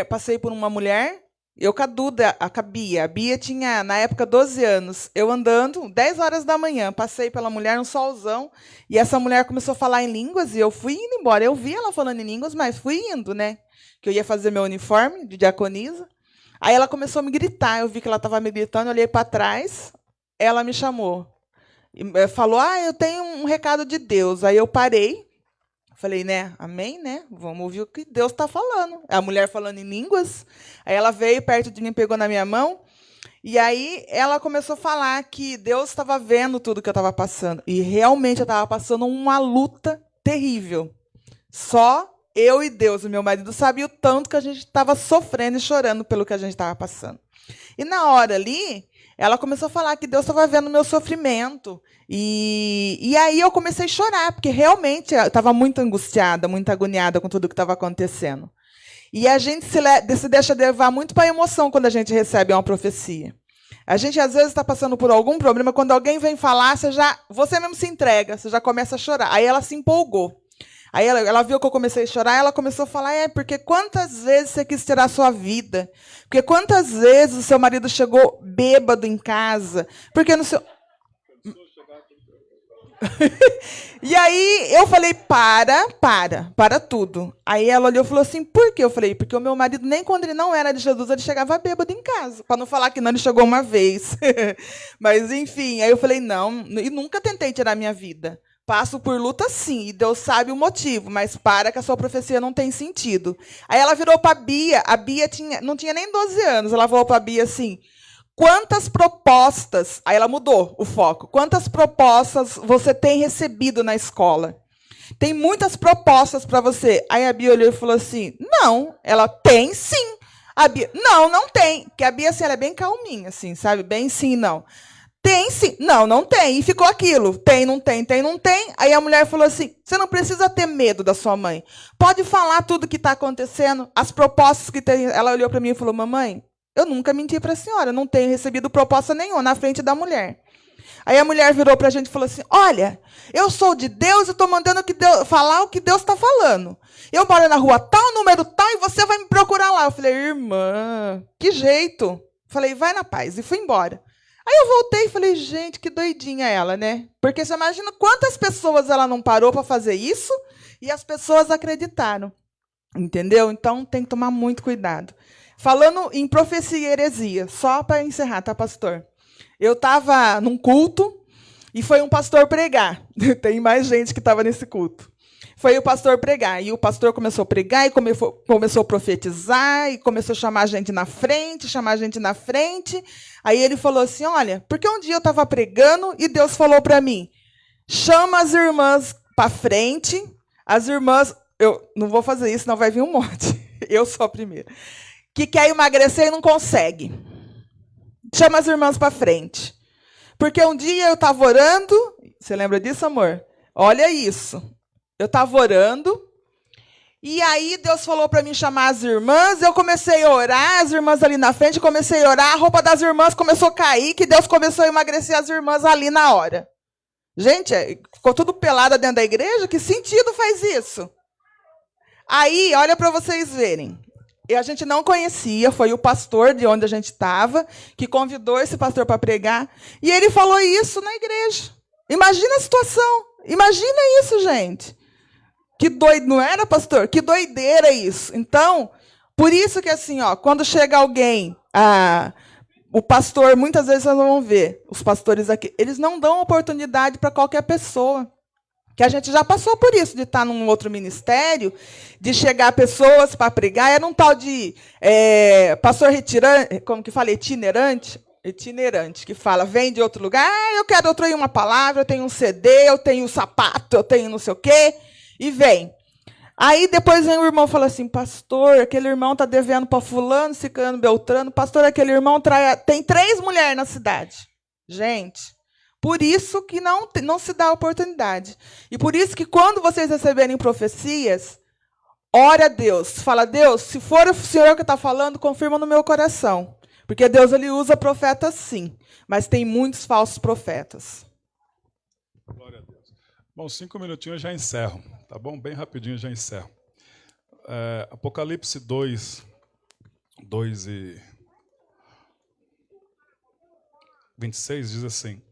S5: passei por uma mulher, eu com a Duda, a Bia. A Bia tinha, na época, 12 anos. Eu andando, 10 horas da manhã, passei pela mulher, um solzão, e essa mulher começou a falar em línguas, e eu fui indo embora. Eu vi ela falando em línguas, mas fui indo, né? Que eu ia fazer meu uniforme de diaconisa. Aí ela começou a me gritar, eu vi que ela estava me gritando, eu olhei para trás, ela me chamou. Falou, eu tenho um recado de Deus. Aí eu parei, falei, né, amém, né? Vamos ouvir o que Deus está falando. A mulher falando em línguas. Aí ela veio perto de mim, pegou na minha mão. E aí ela começou a falar que Deus estava vendo tudo que eu estava passando. E realmente eu estava passando uma luta terrível. Só eu e Deus, o meu marido, sabia o tanto que a gente estava sofrendo e chorando pelo que a gente estava passando. E na hora ali, ela começou a falar que Deus estava vendo o meu sofrimento. E aí eu comecei a chorar, porque realmente eu estava muito angustiada, muito agoniada com tudo que estava acontecendo. E a gente se deixa levar muito para a emoção quando a gente recebe uma profecia. A gente, às vezes, está passando por algum problema, quando alguém vem falar, você mesmo se entrega, você já começa a chorar. Aí ela se empolgou. Aí ela viu que eu comecei a chorar, ela começou a falar, porque quantas vezes você quis tirar a sua vida? Porque quantas vezes o seu marido chegou bêbado em casa? Porque no seu... E aí eu falei, para tudo. Aí ela olhou e falou assim, por quê? Eu falei, porque o meu marido, nem quando ele não era de Jesus, ele chegava bêbado em casa. Para não falar que não, ele chegou uma vez. Mas, enfim, aí eu falei, não, e nunca tentei tirar minha vida. Passo por luta, sim, e Deus sabe o motivo, mas para que a sua profecia não tem sentido. Aí ela virou para a Bia não tinha nem 12 anos, ela falou para a Bia assim, quantas propostas, aí ela mudou o foco, quantas propostas você tem recebido na escola? Tem muitas propostas para você. Aí a Bia olhou e falou assim, não, ela tem sim. A Bia, não tem, porque a Bia assim, ela é bem calminha, assim, sabe, bem sim, não. Tem sim. Não tem. E ficou aquilo. Tem, não tem, tem, não tem. Aí a mulher falou assim, você não precisa ter medo da sua mãe. Pode falar tudo o que está acontecendo, as propostas que tem. Ela olhou para mim e falou, mamãe, eu nunca menti para a senhora, não tenho recebido proposta nenhuma na frente da mulher. Aí a mulher virou para a gente e falou assim, olha, eu sou de Deus e estou mandando falar o que Deus está falando. Eu moro na rua tal, número tal, e você vai me procurar lá. Eu falei, irmã, que jeito. Falei, vai na paz. E fui embora. Aí eu voltei e falei, gente, que doidinha ela, né? Porque você imagina quantas pessoas ela não parou para fazer isso e as pessoas acreditaram. Entendeu? Então tem que tomar muito cuidado. Falando em profecia e heresia, só para encerrar, tá, pastor? Eu estava num culto e foi um pastor pregar. Tem mais gente que estava nesse culto. Foi o pastor pregar. E o pastor começou a pregar e começou a profetizar e começou a chamar a gente na frente, Aí ele falou assim, olha, porque um dia eu estava pregando e Deus falou para mim, chama as irmãs para frente, as irmãs, eu não vou fazer isso, senão vai vir um monte, eu sou a primeira, que quer emagrecer e não consegue. Chama as irmãs para frente. Porque um dia eu estava orando, você lembra disso, amor? Olha isso. Eu estava orando, e aí Deus falou para mim chamar as irmãs, eu comecei a orar, as irmãs ali na frente, comecei a orar, a roupa das irmãs começou a cair, que Deus começou a emagrecer as irmãs ali na hora. Gente, ficou tudo pelada dentro da igreja? Que sentido faz isso? Aí, olha para vocês verem. E a gente não conhecia, foi o pastor de onde a gente estava, que convidou esse pastor para pregar, e ele falou isso na igreja. Imagina a situação, imagina isso, gente. Que doido, não era, pastor? Que doideira isso. Então, por isso que assim, quando chega alguém, o pastor, muitas vezes vocês vão ver, os pastores aqui, eles não dão oportunidade para qualquer pessoa. Que a gente já passou por isso, de estar num outro ministério, de chegar pessoas para pregar, era um tal de pastor retirante, como que fala, itinerante, que fala, vem de outro lugar, eu quero outro aí uma palavra, eu tenho um CD, eu tenho um sapato, eu tenho não sei o quê, e vem. Aí depois vem o irmão e fala assim, pastor, aquele irmão está devendo para fulano, ciclano, beltrano, pastor, aquele irmão tem 3 mulheres na cidade. Gente, por isso que não se dá oportunidade. E por isso que quando vocês receberem profecias, ore a Deus. Fala, Deus, se for o Senhor que está falando, confirma no meu coração. Porque Deus ele usa profetas sim, mas tem muitos falsos profetas.
S1: Glória a Deus. Bom, 5 minutinhos eu já encerro, tá bom? Bem rapidinho eu já encerro. Apocalipse 2 e 26 diz assim: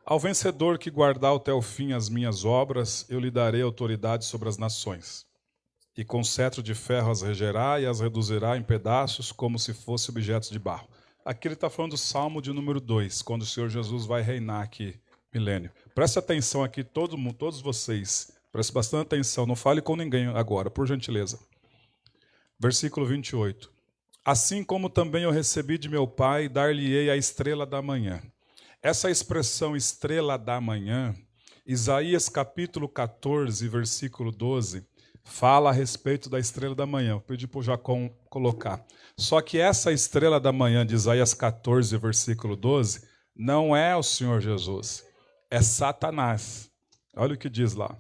S1: Ao vencedor que guardar até o fim as minhas obras, eu lhe darei autoridade sobre as nações. E com cetro de ferro as regerá e as reduzirá em pedaços como se fossem objetos de barro. Aqui ele está falando do Salmo de número 2, quando o Senhor Jesus vai reinar aqui, milênio. Preste atenção aqui, todos vocês. Preste bastante atenção, não fale com ninguém agora, por gentileza. Versículo 28. Assim como também eu recebi de meu Pai, dar-lhe-ei a estrela da manhã. Essa expressão estrela da manhã, Isaías capítulo 14, versículo 12, fala a respeito da estrela da manhã. Eu pedi para o Jacom colocar. Só que essa estrela da manhã de Isaías 14, versículo 12, não é o Senhor Jesus, é Satanás. Olha o que diz lá.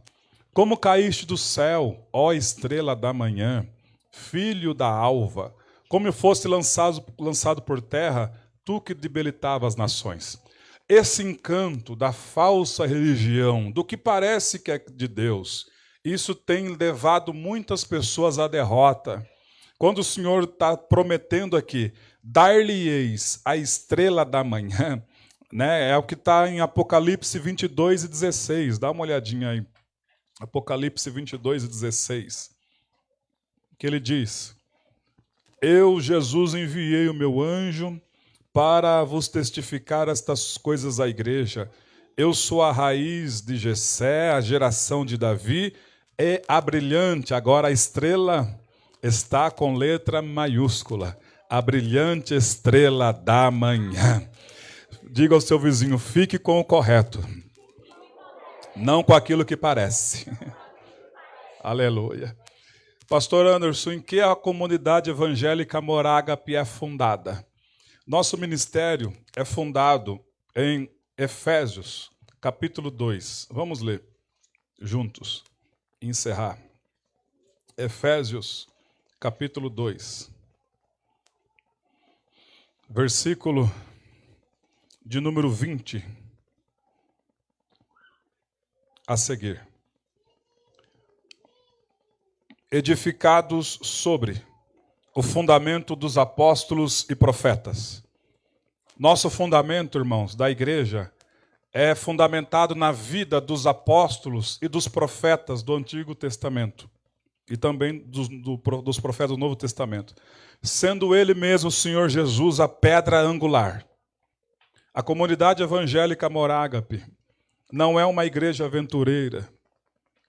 S1: Como caíste do céu, ó estrela da manhã, filho da alva, como foste lançado por terra, tu que debilitava as nações. Esse encanto da falsa religião, do que parece que é de Deus, isso tem levado muitas pessoas à derrota. Quando o Senhor está prometendo aqui, dar-lhe-eis a estrela da manhã, né, é o que está em Apocalipse 22 e 16. Dá uma olhadinha aí. Apocalipse 22 e 16. Que ele diz: Eu, Jesus, enviei o meu anjo para vos testificar estas coisas à igreja. Eu sou a raiz de Jessé, a geração de Davi, e a brilhante, agora a estrela está com letra maiúscula, a brilhante estrela da manhã. Diga ao seu vizinho, fique com o correto, não com aquilo que parece. Aleluia. Pastor Anderson, em que a comunidade evangélica Morágape é fundada? Nosso ministério é fundado em Efésios, capítulo 2. Vamos ler juntos e encerrar. Efésios, capítulo 2, versículo de número 20 a seguir. Edificados sobre o fundamento dos apóstolos e profetas. Nosso fundamento, irmãos, da igreja é fundamentado na vida dos apóstolos e dos profetas do Antigo Testamento e também dos profetas do Novo Testamento, sendo ele mesmo, o Senhor Jesus, a pedra angular. A comunidade evangélica Morágape não é uma igreja aventureira.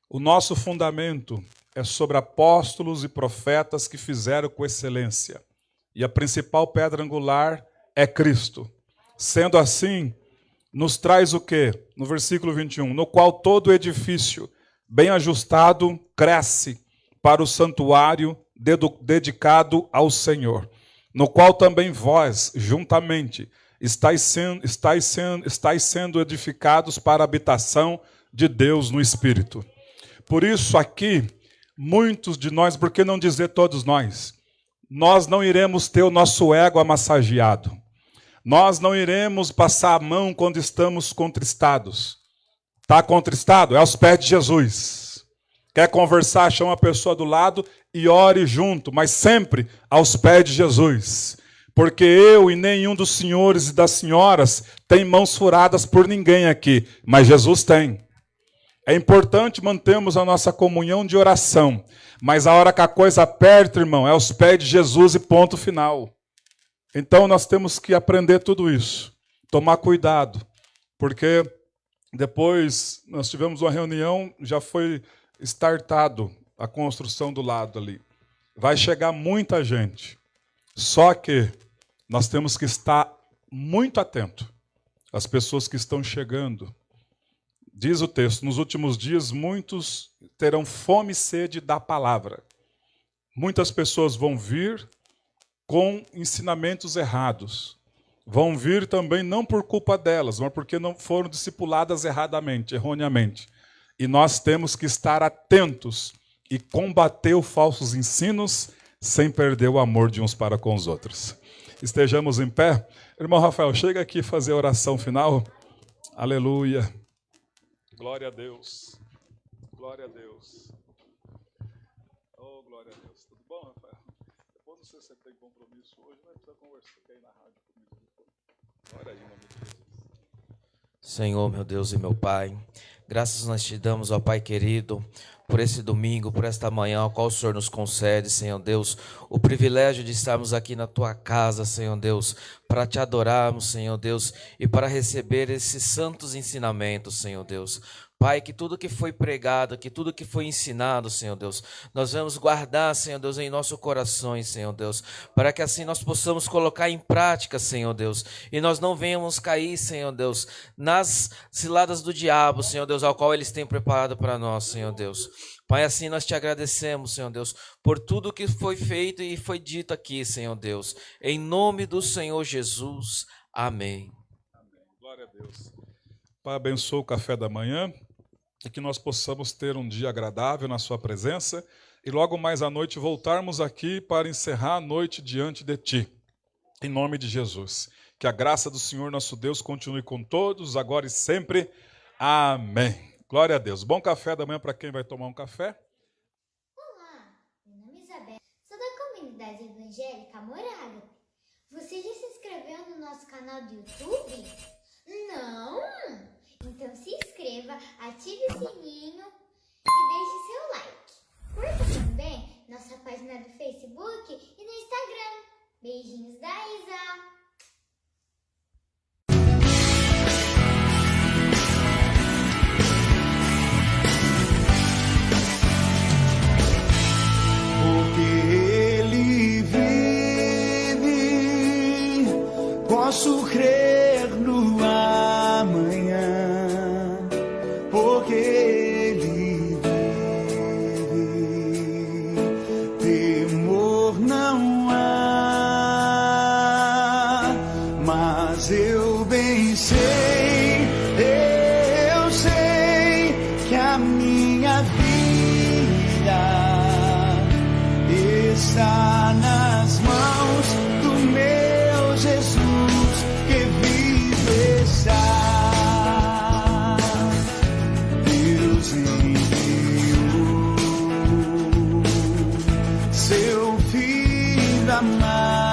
S1: O nosso fundamento é sobre apóstolos e profetas que fizeram com excelência. E a principal pedra angular é Cristo. Sendo assim, nos traz o quê? No versículo 21, no qual todo edifício bem ajustado cresce para o santuário dedicado ao Senhor, no qual também vós, juntamente, estáis sendo edificados para a habitação de Deus no Espírito. Por isso aqui, muitos de nós, por que não dizer todos nós não iremos ter o nosso ego amassageado. Nós não iremos passar a mão quando estamos contristados. Está contristado? É aos pés de Jesus. Quer conversar, chama a pessoa do lado e ore junto, mas sempre aos pés de Jesus. Porque eu e nenhum dos senhores e das senhoras tem mãos furadas por ninguém aqui, mas Jesus tem. É importante mantermos a nossa comunhão de oração, mas a hora que a coisa aperta, irmão, é aos pés de Jesus e ponto final. Então nós temos que aprender tudo isso, tomar cuidado, porque depois nós tivemos uma reunião, já foi startado a construção do lado ali. Vai chegar muita gente, só que nós temos que estar muito atento às pessoas que estão chegando. Diz o texto, nos últimos dias muitos terão fome e sede da palavra. Muitas pessoas vão vir com ensinamentos errados. vão vir também não por culpa delas, mas porque não foram discipuladas erradamente, erroneamente. E nós temos que estar atentos e combater os falsos ensinos sem perder o amor de uns para com os outros. Estejamos em pé. Irmão Rafael, chega aqui fazer a oração final. Aleluia. Glória a Deus. Glória a Deus. Oh, glória a Deus. Tudo bom, Rafael? Depois não sei se você tem compromisso hoje, mas precisa conversar aí na rádio comigo depois. Glória aí, em nome de Jesus.
S6: Senhor, meu Deus e meu Pai, graças nós te damos, ó Pai querido, por esse domingo, por esta manhã, ao qual o Senhor nos concede, Senhor Deus, o privilégio de estarmos aqui na Tua casa, Senhor Deus, para Te adorarmos, Senhor Deus, e para receber esses santos ensinamentos, Senhor Deus. Pai, que tudo que foi pregado, que tudo que foi ensinado, Senhor Deus, nós vamos guardar, Senhor Deus, em nossos corações, Senhor Deus, para que assim nós possamos colocar em prática, Senhor Deus, e nós não venhamos cair, Senhor Deus, nas ciladas do diabo, Senhor Deus, ao qual eles têm preparado para nós, Senhor Deus. Pai, assim nós te agradecemos, Senhor Deus, por tudo que foi feito e foi dito aqui, Senhor Deus. Em nome do Senhor Jesus. Amém.
S1: Amém. Glória a Deus. Pai, abençoa o café da manhã e que nós possamos ter um dia agradável na sua presença e logo mais à noite voltarmos aqui para encerrar a noite diante de Ti. Em nome de Jesus. Que a graça do Senhor nosso Deus continue com todos, agora e sempre. Amém. Glória a Deus. Bom café da manhã para quem vai tomar um café.
S7: Olá, meu nome é Isabel, sou da comunidade evangélica Moraga. Você já se inscreveu no nosso canal do YouTube? Não? Então se inscreva, ative o sininho e deixe seu like. Curta também nossa página do Facebook e no Instagram. Beijinhos da Isa!
S8: Posso crer no amanhã, porque Ele vive. Temor não há, mas eu bem sei, eu sei que a minha vida está nas mãos do meu Jesus. Deus enviou seu Filho amado.